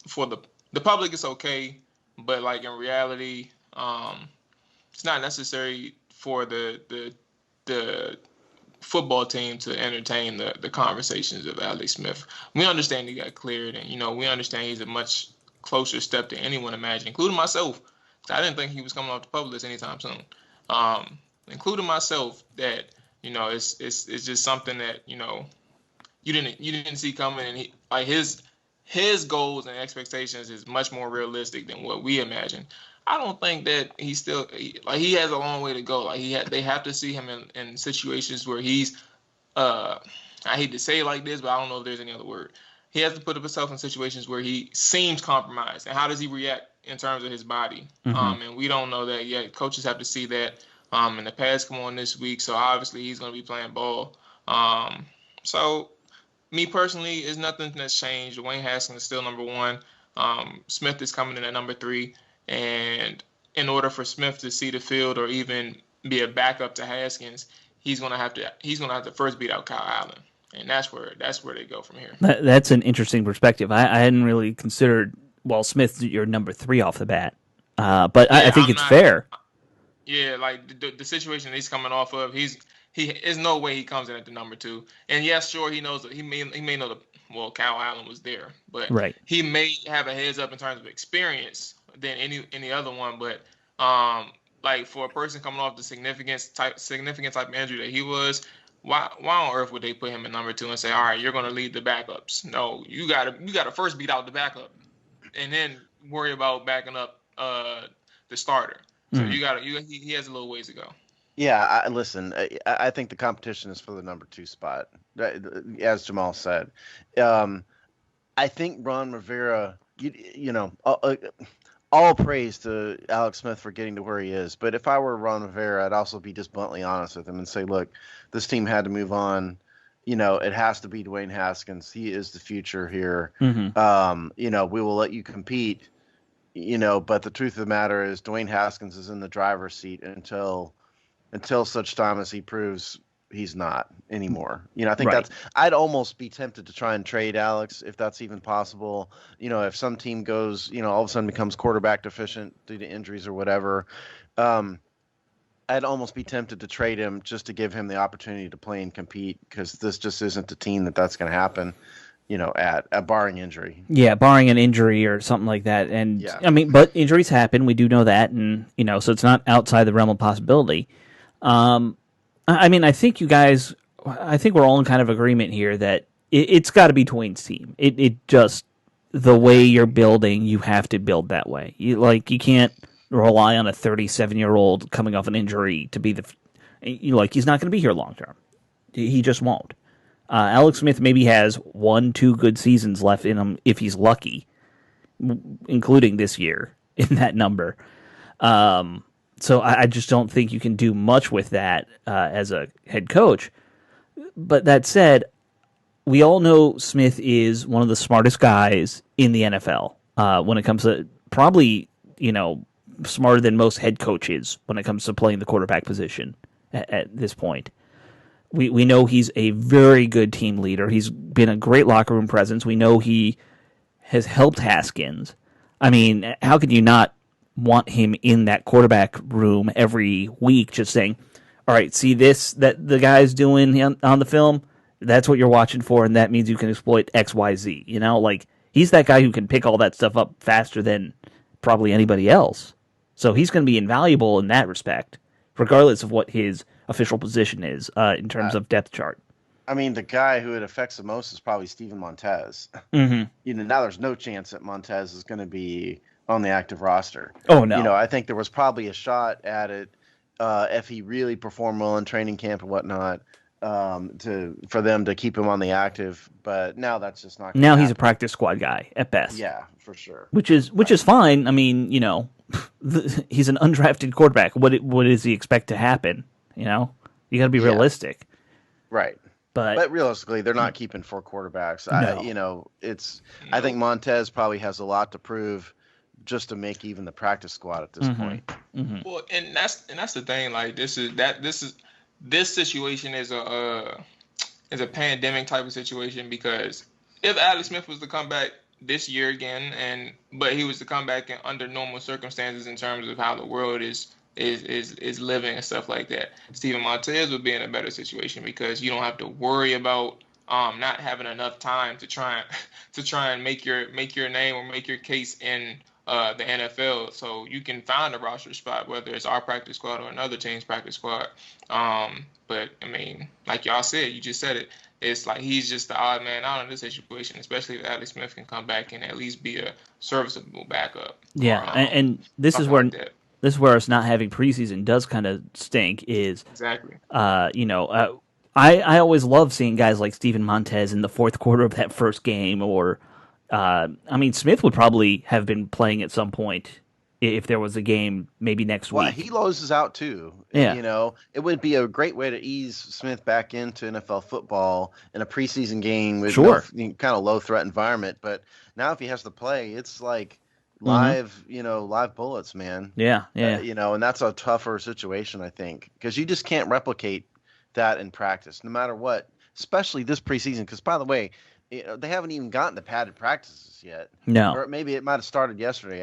for the public it's okay, but like in reality, it's not necessary for the football team to entertain the conversations of Alex Smith. We understand he got cleared, and we understand he's a much closer step than anyone imagined, including myself. I didn't think he was coming off the public list anytime soon. Including myself, that it's just something that you didn't see coming, and his goals and expectations is much more realistic than what we imagine. I don't think that he has a long way to go. Like they have to see him in situations where he's I hate to say it like this, but I don't know if there's any other word. He has to put himself in situations where he seems compromised. And how does he react in terms of his body? And we don't know that yet. Coaches have to see that. And the pads come on this week, so obviously he's going to be playing ball. So me personally, is nothing that's changed. Dwayne Haskins is still number one. Smith is coming in at number 3. And in order for Smith to see the field or even be a backup to Haskins, he's gonna have to first beat out Kyle Allen, and that's where they go from here. That's an interesting perspective. I hadn't really considered. Well, Smith's your number 3 off the bat, but I think it's fair. Yeah, like the situation he's coming off of, he is no way he comes in at the number 2. And yes, sure, he knows that he may know Kyle Allen was there, but right. He may have a heads up in terms of experience than any other one, but like for a person coming off the significant type of injury that he was, why on earth would they put him at number 2 and say, all right, you're going to lead the backups? No, you gotta first beat out the backup, and then worry about backing up the starter. So he has a little ways to go. Yeah, listen, I think the competition is for the number 2 spot, as Jamal said. I think Ron Rivera, all praise to Alex Smith for getting to where he is. But if I were Ron Rivera, I'd also be just bluntly honest with him and say, look, this team had to move on. It has to be Dwayne Haskins. He is the future here. Mm-hmm. We will let you compete, but the truth of the matter is Dwayne Haskins is in the driver's seat until such time as he proves he's not anymore. I think I'd almost be tempted to try and trade Alex if that's even possible. If some team goes, all of a sudden becomes quarterback deficient due to injuries or whatever, I'd almost be tempted to trade him just to give him the opportunity to play and compete, because this just isn't a team that's going to happen, at barring injury. Yeah, barring an injury or something like that. And Yeah. I mean, but injuries happen. We do know that, and so it's not outside the realm of possibility. I mean, I think we're all in kind of agreement here that it's got to be Dwayne's team. It just, the way you're building, you have to build that way. You can't rely on a 37-year-old coming off an injury to be he's not going to be here long term. He just won't. Alex Smith maybe has 1-2 good seasons left in him if he's lucky, including this year in that number. So I just don't think you can do much with that as a head coach. But that said, we all know Smith is one of the smartest guys in the NFL when it comes to probably, smarter than most head coaches when it comes to playing the quarterback position at this point. We know he's a very good team leader. He's been a great locker room presence. We know he has helped Haskins. I mean, how could you not want him in that quarterback room every week just saying, all right, see this that the guy's doing on the film? That's what you're watching for, and that means you can exploit X, Y, Z. He's that guy who can pick all that stuff up faster than probably anybody else. So he's going to be invaluable in that respect, regardless of what his official position is in terms of depth chart. I mean, the guy who it affects the most is probably Steven Montez. Mm-hmm. Now there's no chance that Montez is going to be on the active roster. Oh, no. I think there was probably a shot at it if he really performed well in training camp and whatnot, for them to keep him on the active. But now that's just not. Now he's a practice squad guy at best. Yeah, for sure. Which is fine. I mean, he's an undrafted quarterback. What does he expect to happen? You got to be realistic. Right. But realistically, they're not keeping 4 quarterbacks. No. I think Montez probably has a lot to prove just to make even the practice squad at this point. Mm-hmm. Well, and that's the thing. Like this situation is a pandemic type of situation, because if Alex Smith was to come back this year again, but he was to come back under normal circumstances in terms of how the world is living and stuff like that, Steven Montez would be in a better situation, because you don't have to worry about not having enough time to try and make your name or make your case in the NFL. So you can find a roster spot, whether it's our practice squad or another team's practice squad. But I mean, like y'all said, you just said it. It's like he's just the odd man out in this situation, especially if Alex Smith can come back and at least be a serviceable backup. Yeah, and this is where us not having preseason does kind of stink. Is exactly. I always love seeing guys like Steven Montez in the fourth quarter of that first game, or Smith would probably have been playing at some point if there was a game maybe next week. Well, he loses out too. Yeah. It would be a great way to ease Smith back into NFL football in a preseason game with kind of low threat environment. But now if he has to play, it's like live bullets, man. Yeah. And that's a tougher situation, I think, because you just can't replicate that in practice, no matter what, especially this preseason. Because, by the way, they haven't even gotten to padded practices yet. No. Or maybe it might have started yesterday.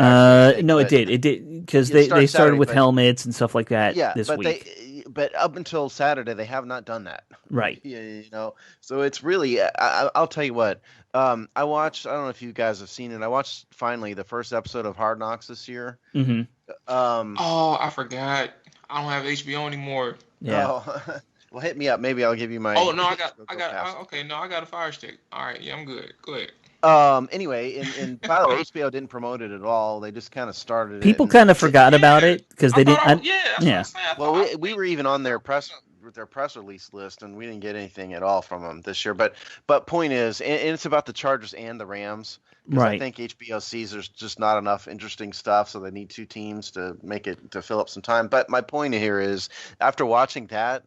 No, it did. It did, because they started with helmets and stuff like that this week. But up until Saturday, they have not done that. Right. So it's really, I'll tell you what, I watched, I don't know if you guys have seen it, I watched finally the first episode of Hard Knocks this year. Mm-hmm. I forgot. I don't have HBO anymore. Yeah. Oh. Well, hit me up. Maybe I'll give you my. Oh no, I got a Fire Stick. All right, yeah, I'm good. Go ahead. Anyway, and by the way, HBO didn't promote it at all. They just kind of started it. People kind of forgot about it because they didn't. Yeah. Well, we were even on their press their press release list, and we didn't get anything at all from them this year. But point is, and it's about the Chargers and the Rams, because I think HBO sees there's just not enough interesting stuff, so they need two teams to fill up some time. But my point here is, after watching that,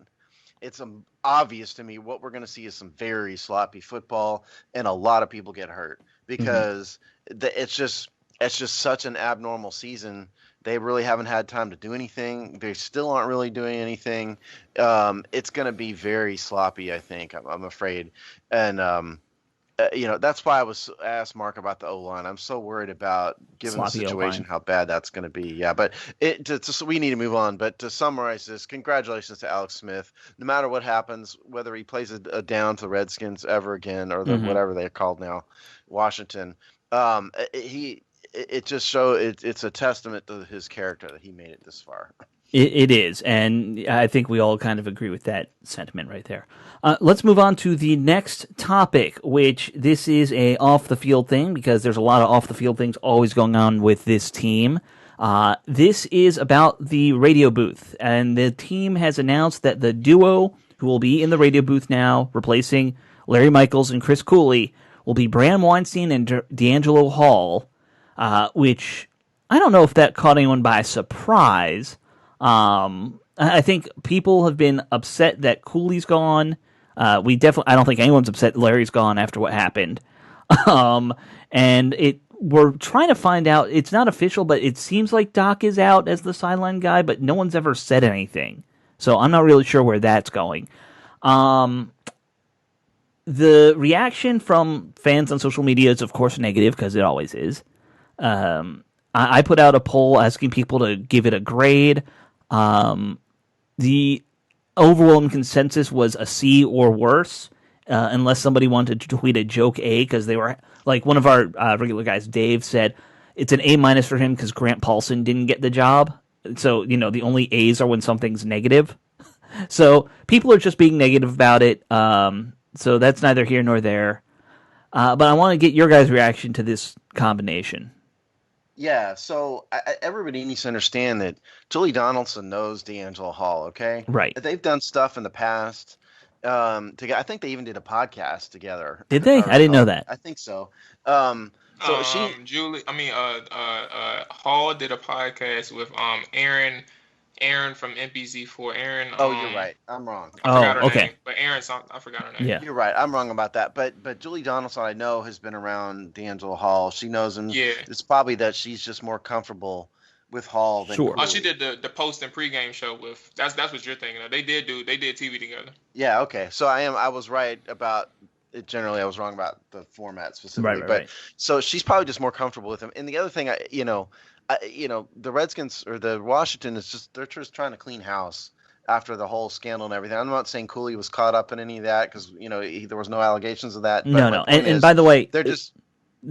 it's obvious to me what we're going to see is some very sloppy football, and a lot of people get hurt because it's just such an abnormal season. They really haven't had time to do anything. They still aren't really doing anything. It's going to be very sloppy, I think. I'm afraid, and that's why I asked Mark about the O-line. I'm so worried about, given sloppy the situation, O-line, how bad that's going to be. Yeah, but so we need to move on. But to summarize this, congratulations to Alex Smith. No matter what happens, whether he plays a down to the Redskins ever again, or whatever they're called now, Washington, it just it's a testament to his character that he made it this far. It is, and I think we all kind of agree with that sentiment right there. Let's move on to the next topic, which this is a off-the-field thing, because there's a lot of off-the-field things always going on with this team. This is about the radio booth, and the team has announced that the duo who will be in the radio booth now, replacing Larry Michaels and Chris Cooley, will be Bram Weinstein and D'Angelo Hall, which I don't know if that caught anyone by surprise. I think people have been upset that Cooley's gone. I don't think anyone's upset Larry's gone after what happened. And we're trying to find out, it's not official, but it seems like Doc is out as the sideline guy, but no one's ever said anything. So I'm not really sure where that's going. The reaction from fans on social media is, of course, negative, because it always is. I put out a poll asking people to give it a grade. The overwhelming consensus was a C or worse, unless somebody wanted to tweet a joke A, because they were, like, one of our regular guys, Dave, said it's an A- for him because Grant Paulson didn't get the job. So, the only A's are when something's negative. So people are just being negative about it. So that's neither here nor there. But I want to get your guys' reaction to this combination. Yeah, so everybody needs to understand that Julie Donaldson knows D'Angelo Hall, okay? Right. They've done stuff in the past. I think they even did a podcast together. Did they? I didn't know that. I think so. Hall did a podcast with Aaron from NBC4. Aaron. You're right. I'm wrong. I forgot her name. But I forgot her name. Yeah. You're right. I'm wrong about that. But Julie Donaldson, I know, has been around D'Angelo Hall. She knows him. Yeah. It's probably that she's just more comfortable with Hall than Cooley. Oh, she did the post and pregame show with. That's what you're thinking of. They did TV together. Yeah. Okay. So I was right about it. Generally, I was wrong about the format specifically. Right. So she's probably just more comfortable with him. And the other thing, the Redskins or the Washington they're just trying to clean house after the whole scandal and everything. I'm not saying Cooley was caught up in any of that, because there was no allegations of that. But no. And by the way, they're just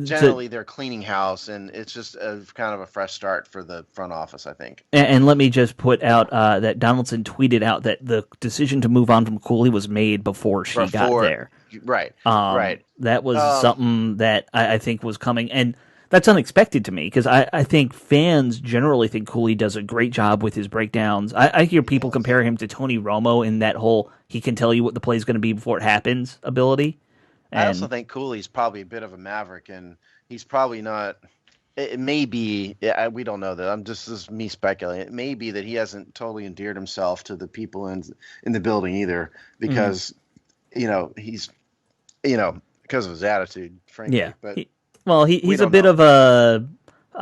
generally they're cleaning house, and it's just kind of a fresh start for the front office, I think. And let me just put out that Donaldson tweeted out that the decision to move on from Cooley was made before she got there. Right. Right. That was something that I think was coming, and that's unexpected to me, because I think fans generally think Cooley does a great job with his breakdowns. I hear people compare him to Tony Romo in that whole he can tell you what the play is going to be before it happens ability. I also think Cooley's probably a bit of a maverick, and he's probably not. It may be, we don't know that. This is me speculating. It may be that he hasn't totally endeared himself to the people in the building either, because he's because of his attitude, frankly. Yeah. But he's a bit of a.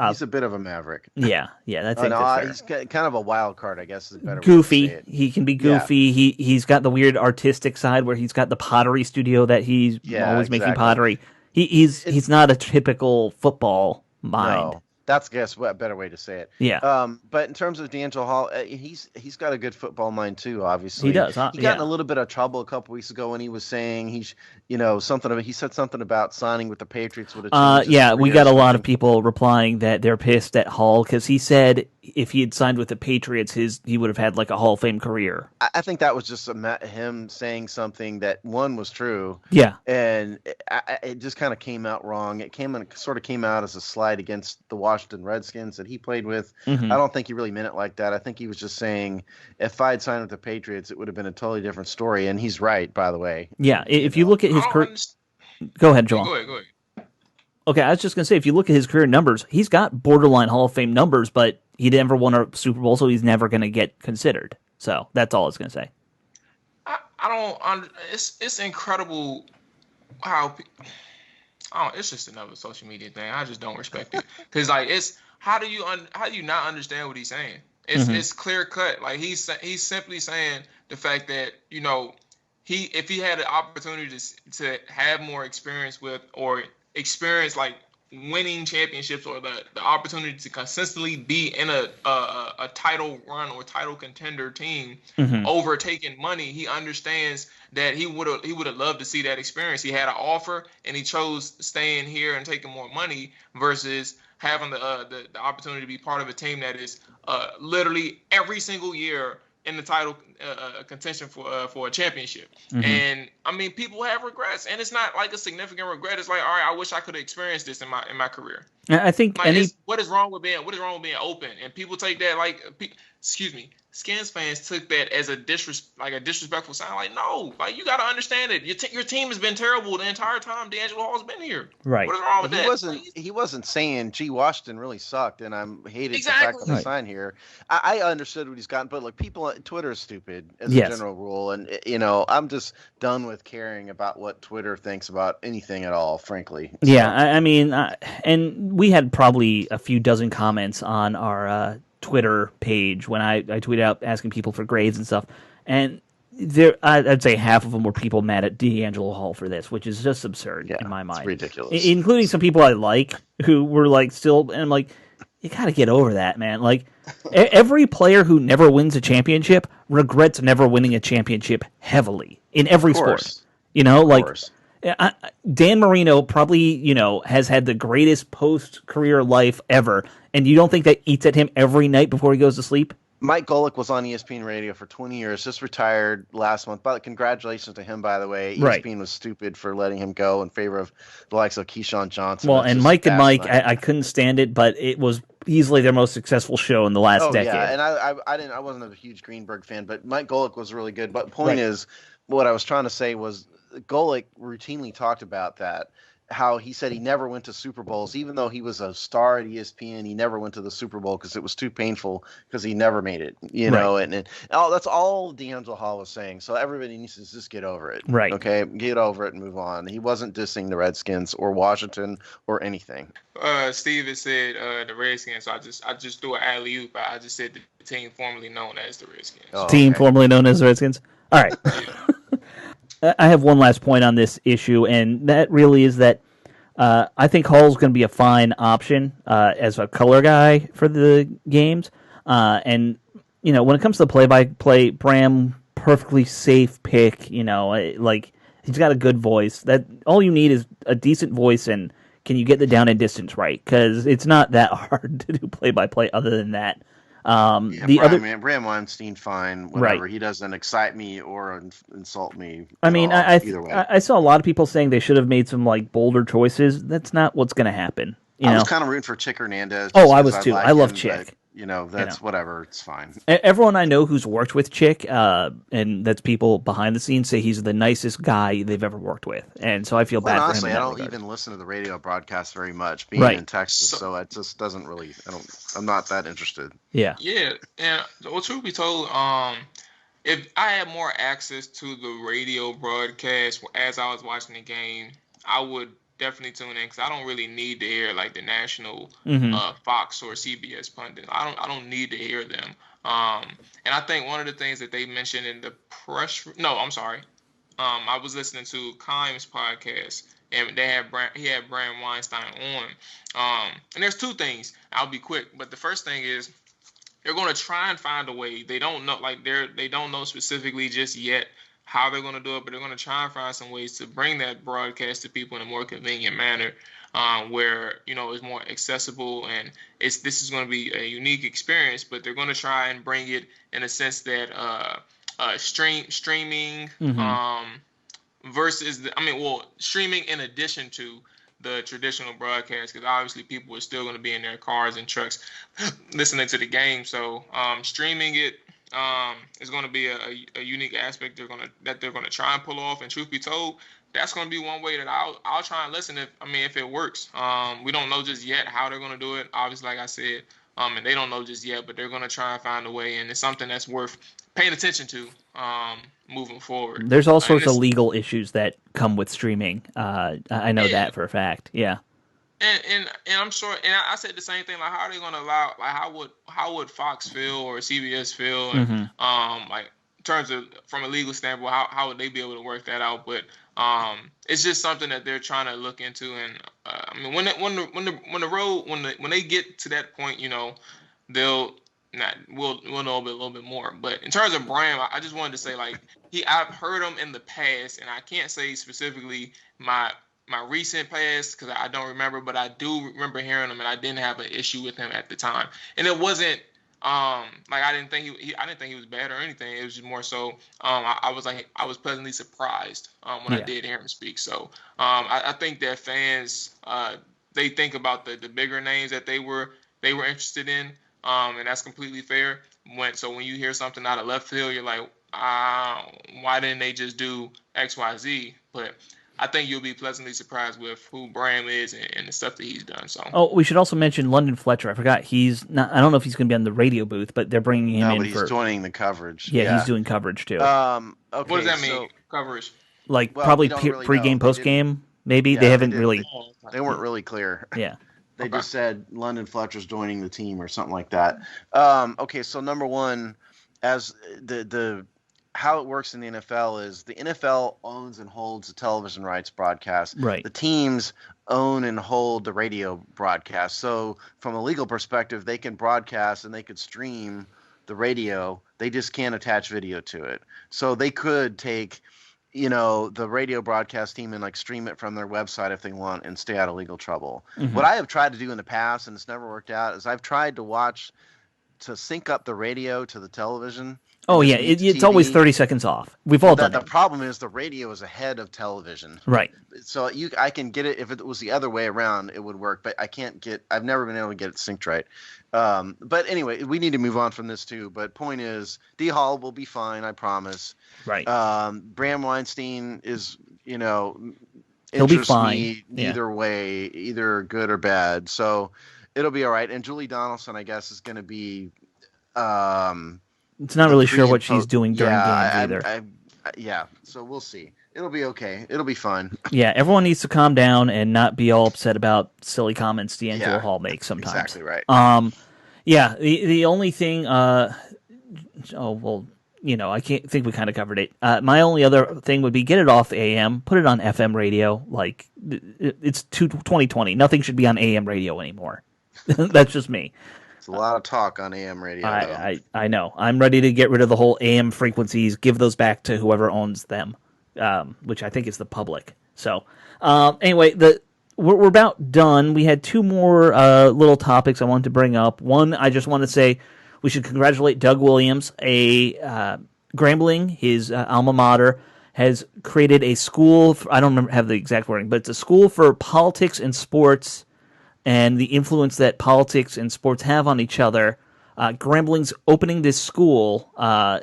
He's a bit of a maverick. Yeah, that's fair. He's kind of a wild card, I guess. Is a better goofy. way to say it. He can be goofy. Yeah. He's got the weird artistic side where he's got the pottery studio that he's always making pottery. He's not a typical football mind. No, that's a better way to say it. Yeah. But in terms of D'Angelo Hall, he's got a good football mind too. Obviously, he does. He got in a little bit of trouble a couple weeks ago when he was saying he said something about signing with the Patriots would have changed. We got a lot of people replying that they're pissed at Hall because he said if he had signed with the Patriots, he would have had like a Hall of Fame career. I think that was just him saying something that one was true. Yeah. And it just kind of came out wrong. It sort of came out as a slight against the Washington Redskins that he played with. Mm-hmm. I don't think he really meant it like that. I think he was just saying if I'd signed with the Patriots, it would have been a totally different story. And he's right, by the way. Yeah. If you look at his career, go ahead, Joel. Go ahead. Okay, I was just going to say, if you look at his career numbers, he's got borderline Hall of Fame numbers, but he never won a Super Bowl, so he's never going to get considered. So that's all I was going to say. I don't. It's incredible how. It's just another social media thing. I just don't respect it because it's how do you not understand what he's saying? It's clear cut. Like he's simply saying the fact that if he had an opportunity to have more experience with or experience like winning championships or the opportunity to consistently be in a title run or title contender team over taking money, he understands that he would have loved to see that experience. He had an offer and he chose staying here and taking more money versus having the opportunity to be part of a team that is literally every single year in the title contention for a championship. And I mean, people have regrets, and it's not like a significant regret. It's like, all right, I wish I could have experienced this in my career. I think what is wrong with being open? And people take that Skins fans took that as a disrespectful sign. Like, no, like you got to understand it. Your team has been terrible the entire time D'Angelo Hall's been here. Right. What is wrong with that? He wasn't saying, "Gee, Washington really sucked," and I'm hated the fact that they signed here. I understood what he's gotten, but like Twitter is stupid as a general rule, and I'm just done with caring about what Twitter thinks about anything at all, frankly. Yeah, I mean, and we had probably a few dozen comments on our Twitter page when I tweeted out asking people for grades and stuff, and I'd say half of them were people mad at D'Angelo Hall for this, which is just absurd in my mind. It's ridiculous. Including some people I like who were like still, and I'm like, you got to get over that, man. Like every player who never wins a championship regrets never winning a championship heavily in every sport. Dan Marino probably, has had the greatest post-career life ever, and you don't think that eats at him every night before he goes to sleep? Mike Bullock was on ESPN Radio for 20 years, just retired last month. But congratulations to him, by the way. ESPN was stupid for letting him go in favor of the likes of Keyshawn Johnson. Well, and Mike and Mike, I couldn't stand it, but it was easily their most successful show in the last decade. Yeah, and I wasn't a huge Greenberg fan, but Mike Bullock was really good. But the point is, what I was trying to say was Golick routinely talked about that, how he said he never went to Super Bowls, even though he was a star at ESPN. He never went to the Super Bowl because it was too painful because he never made it, and that's all D'Angelo Hall was saying. So everybody needs to just get over it. Right. Okay. Get over it and move on. He wasn't dissing the Redskins or Washington or anything. Steve has said the Redskins. So I just threw an alley-oop. I just said the team formerly known as the Redskins. Formerly known as the Redskins. All right. I have one last point on this issue, and that really is that I think Hall's going to be a fine option as a color guy for the games. And, when it comes to play-by-play, Bram, perfectly safe pick, like he's got a good voice. That all you need is a decent voice, and can you get the down and distance right? Because it's not that hard to do play-by-play other than that. Bram Weinstein, fine, whatever. He doesn't excite me or insult me. Either way. I saw a lot of people saying they should have made some like bolder choices. That's not what's going to happen. I was kind of rooting for Chick Hernandez. Oh, I was too. I love Chick. That's whatever. It's fine. Everyone I know who's worked with Chick, and that's people behind the scenes, say he's the nicest guy they've ever worked with, and so I feel bad honestly, for him. I don't even listen to the radio broadcast very much, being in Texas, so it just doesn't really. I'm not that interested. Yeah. Yeah, and truth be told, if I had more access to the radio broadcast as I was watching the game, I would definitely tune in because I don't really need to hear like the national Fox or CBS pundits. I don't need to hear them. And I think one of the things that they mentioned in the press. No, I'm sorry. I was listening to Kime's podcast and he had Bram Weinstein on. And there's two things. I'll be quick, but the first thing is they're going to try and find a way. They don't know, they don't know specifically just yet how they're going to do it, but they're going to try and find some ways to bring that broadcast to people in a more convenient manner, where it's more accessible, and this is going to be a unique experience. But they're going to try and bring it in a sense that streaming versus streaming in addition to the traditional broadcast, because obviously people are still going to be in their cars and trucks listening to the game. So streaming it is going to be a unique aspect that they're going to try and pull off. And truth be told, that's going to be one way that I'll try and listen if it works. We don't know just yet how they're going to do it. Obviously, like I said, and they don't know just yet, but they're going to try and find a way, and it's something that's worth paying attention to moving forward. There's all sorts of legal issues that come with streaming. I know that for a fact. Yeah. And I'm sure, and I said the same thing. Like, how are they going to allow? Like, how would Fox feel or CBS feel? And like, in terms of from a legal standpoint, how would they be able to work that out? But it's just something that they're trying to look into. And I mean, when they get to that point, we'll know a little bit more. But in terms of Bram, I just wanted to say, like, I've heard him in the past, and I can't say specifically my recent past because I don't remember, but I do remember hearing him, and I didn't have an issue with him at the time. And it wasn't like I didn't think he was bad or anything. It was just more so I was pleasantly surprised when I did hear him speak. So I think that fans they think about the bigger names that they were interested in, and that's completely fair. When you hear something out of left field, you're like, why didn't they just do X, Y, Z? But I think you'll be pleasantly surprised with who Bram is and the stuff that he's done. So, we should also mention London Fletcher. I forgot he's not. I don't know if he's going to be on the radio booth, but they're bringing him in. But he's joining the coverage. Yeah, he's doing coverage too. Okay, what does that mean? Coverage? Like probably pre-game, post-game. Maybe they haven't really. They weren't really clear. Yeah. They just said London Fletcher's joining the team or something like that. Okay, so number one, as the how it works in the NFL is the NFL owns and holds the television rights broadcast. Right. The teams own and hold the radio broadcast. So from a legal perspective, they can broadcast and they could stream the radio. They just can't attach video to it. So they could take, the radio broadcast team and like stream it from their website if they want and stay out of legal trouble. Mm-hmm. What I have tried to do in the past, and it's never worked out, is I've tried to sync up the radio to the television. Oh, yeah. It's always 30 seconds off. We've all done it. The problem is the radio is ahead of television. Right. So I can get it. If it was the other way around, it would work. But I've never been able to get it synced right. But anyway, we need to move on from this too. But point is, D. Hall will be fine, I promise. Right. Bram Weinstein is, he'll be fine. Me either way, either good or bad. So it'll be all right. And Julie Donaldson, I guess, is going to be. It's not really sure what she's doing during games either. Yeah, so we'll see. It'll be okay. It'll be fine. Yeah, everyone needs to calm down and not be all upset about silly comments D'Angelo Hall makes sometimes. Exactly right. Yeah, the only thing. I can't think we kind of covered it. My only other thing would be get it off the AM, put it on FM radio. Like it's 2020. Nothing should be on AM radio anymore. That's just me. It's a lot of talk on AM radio. I know. I'm ready to get rid of the whole AM frequencies, give those back to whoever owns them, which I think is the public. So, anyway, we're about done. We had two more little topics I wanted to bring up. One, I just want to say we should congratulate Doug Williams. Grambling, his alma mater, has created a school. I don't have the exact wording, but it's a school for politics and sports and the influence that politics and sports have on each other. Grambling's opening this school on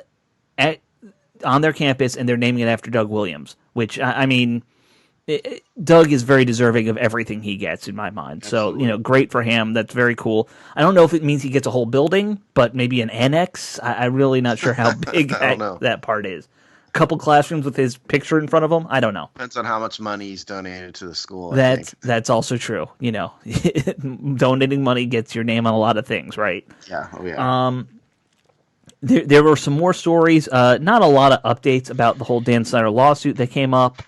their campus, and they're naming it after Doug Williams, which, Doug is very deserving of everything he gets, in my mind. Absolutely. So, great for him. That's very cool. I don't know if it means he gets a whole building, but maybe an annex. I'm really not sure how big that part is. Couple classrooms with his picture in front of him. I don't know. Depends on how much money he's donated to the school. That's also true. Donating money gets your name on a lot of things, right? Yeah. Oh yeah. There were some more stories. Not a lot of updates about the whole Dan Snyder lawsuit that came up.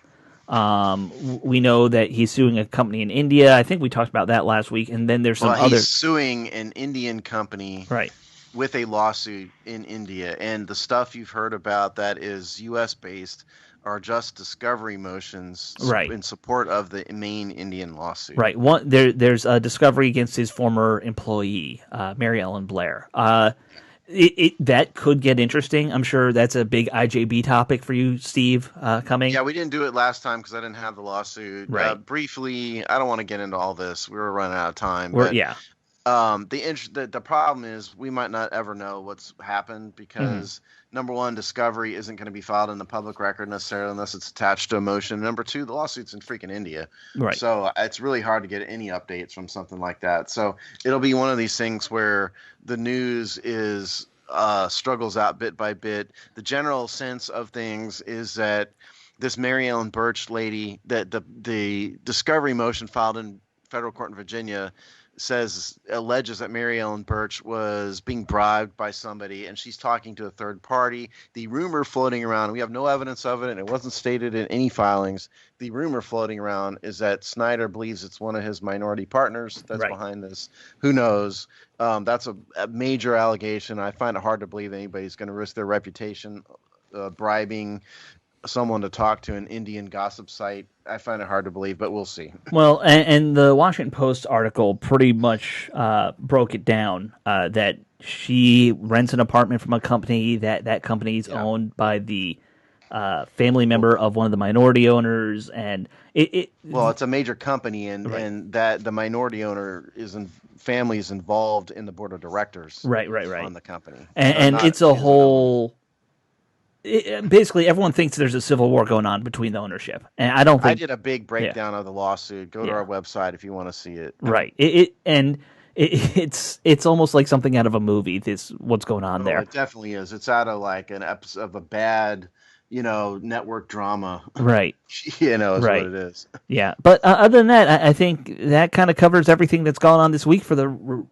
We know that he's suing a company in India. I think we talked about that last week. And then there's some other suing an Indian company, right? with a lawsuit in India, and the stuff you've heard about that is U.S. based are just discovery motions Right. in support of the main Indian lawsuit. Right. There's a discovery against his former employee, Mary Ellen Blair. That could get interesting. I'm sure that's a big IJB topic for you, Steve, coming. Yeah, we didn't do it last time because I didn't have the lawsuit. Right. Briefly, I don't want to get into all this. We were running out of time. The problem is we might not ever know what's happened because number one, discovery isn't going to be filed in the public record necessarily unless it's attached to a motion. Number two, the lawsuit's in freaking India, right? So it's really hard to get any updates from something like that. So it'll be one of these things where the news is struggles out bit by bit. The general sense of things is that this Mary Ellen Birch lady, that the discovery motion filed in federal court in Virginia alleges that Mary Ellen Birch was being bribed by somebody, and she's talking to a third party. The rumor floating around, we have no evidence of it, and it wasn't stated in any filings. The rumor floating around is that Snyder believes it's one of his minority partners that's behind this. Who knows? That's a major allegation. I find it hard to believe anybody's going to risk their reputation bribing someone to talk to an Indian gossip site. I find it hard to believe, but we'll see. Well, and the Washington Post article pretty much broke it down that she rents an apartment from a company that company is owned by the family member of one of the minority owners, and it's a major company, and that the minority owner family is involved in the board of directors, right on the company, and it's a whole. Basically, everyone thinks there's a civil war going on between the ownership, and I don't think I did a big breakdown of the lawsuit. Go to our website if you want to see it. Right. It's almost like something out of a movie. What's going on there? It definitely is. It's out of like an episode of a bad, network drama. Right. Is what it is. Yeah. But other than that, I think that kind of covers everything that's gone on this week for the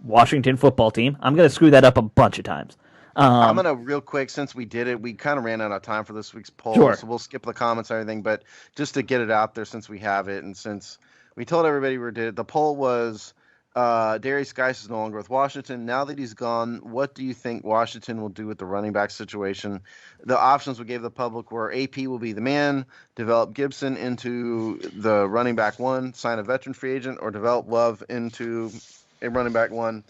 Washington football team. I'm going to screw that up a bunch of times. I'm going to real quick, since we did it, we kind of ran out of time for this week's poll, so we'll skip the comments and everything, but just to get it out there since we have it, and since we told everybody we did it, the poll was Darius Geis is no longer with Washington. Now that he's gone, what do you think Washington will do with the running back situation? The options we gave the public were AP will be the man, develop Gibson into the running back one, sign a veteran free agent, or develop Love into a running back one.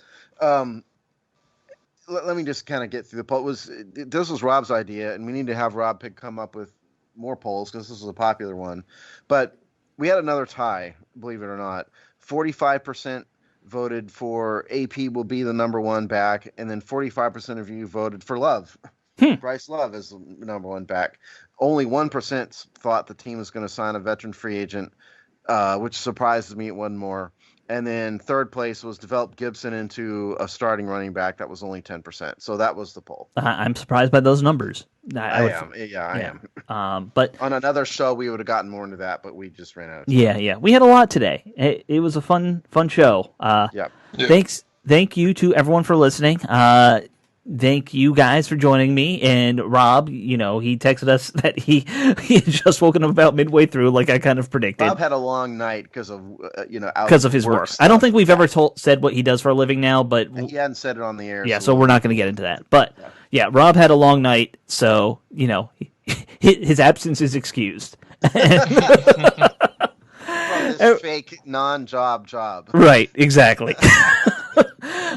Let me just kind of get through the poll. This was Rob's idea, and we need to have Rob come up with more polls because this was a popular one. But we had another tie, believe it or not. 45% voted for AP will be the number one back, and then 45% of you voted for Love. Bryce Love is the number one back. Only 1% thought the team was going to sign a veteran free agent, which surprises me. It wasn't more. And then third place was develop Gibson into a starting running back. That was only 10%. So that was the poll. I'm surprised by those numbers. I am. But on another show, we would have gotten more into that, but we just ran out of time. Yeah. We had a lot today. It was a fun show. Thank you to everyone for listening. Thank you guys for joining me. And Rob, he texted us that he had just woken up about midway through, like I kind of predicted. Rob had a long night because of his work. I don't think we've ever said what he does for a living now, but he hadn't said it on the air. Yeah, so we're not going to get into that. But Rob had a long night, so his absence is excused. From his fake non-job job. Right, exactly.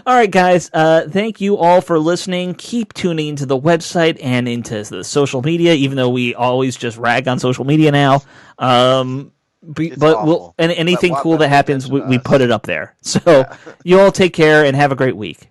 All right, guys. Thank you all for listening. Keep tuning into the website and into the social media, even though we always just rag on social media now. But anything cool that happens, we put it up there. So you all take care and have a great week.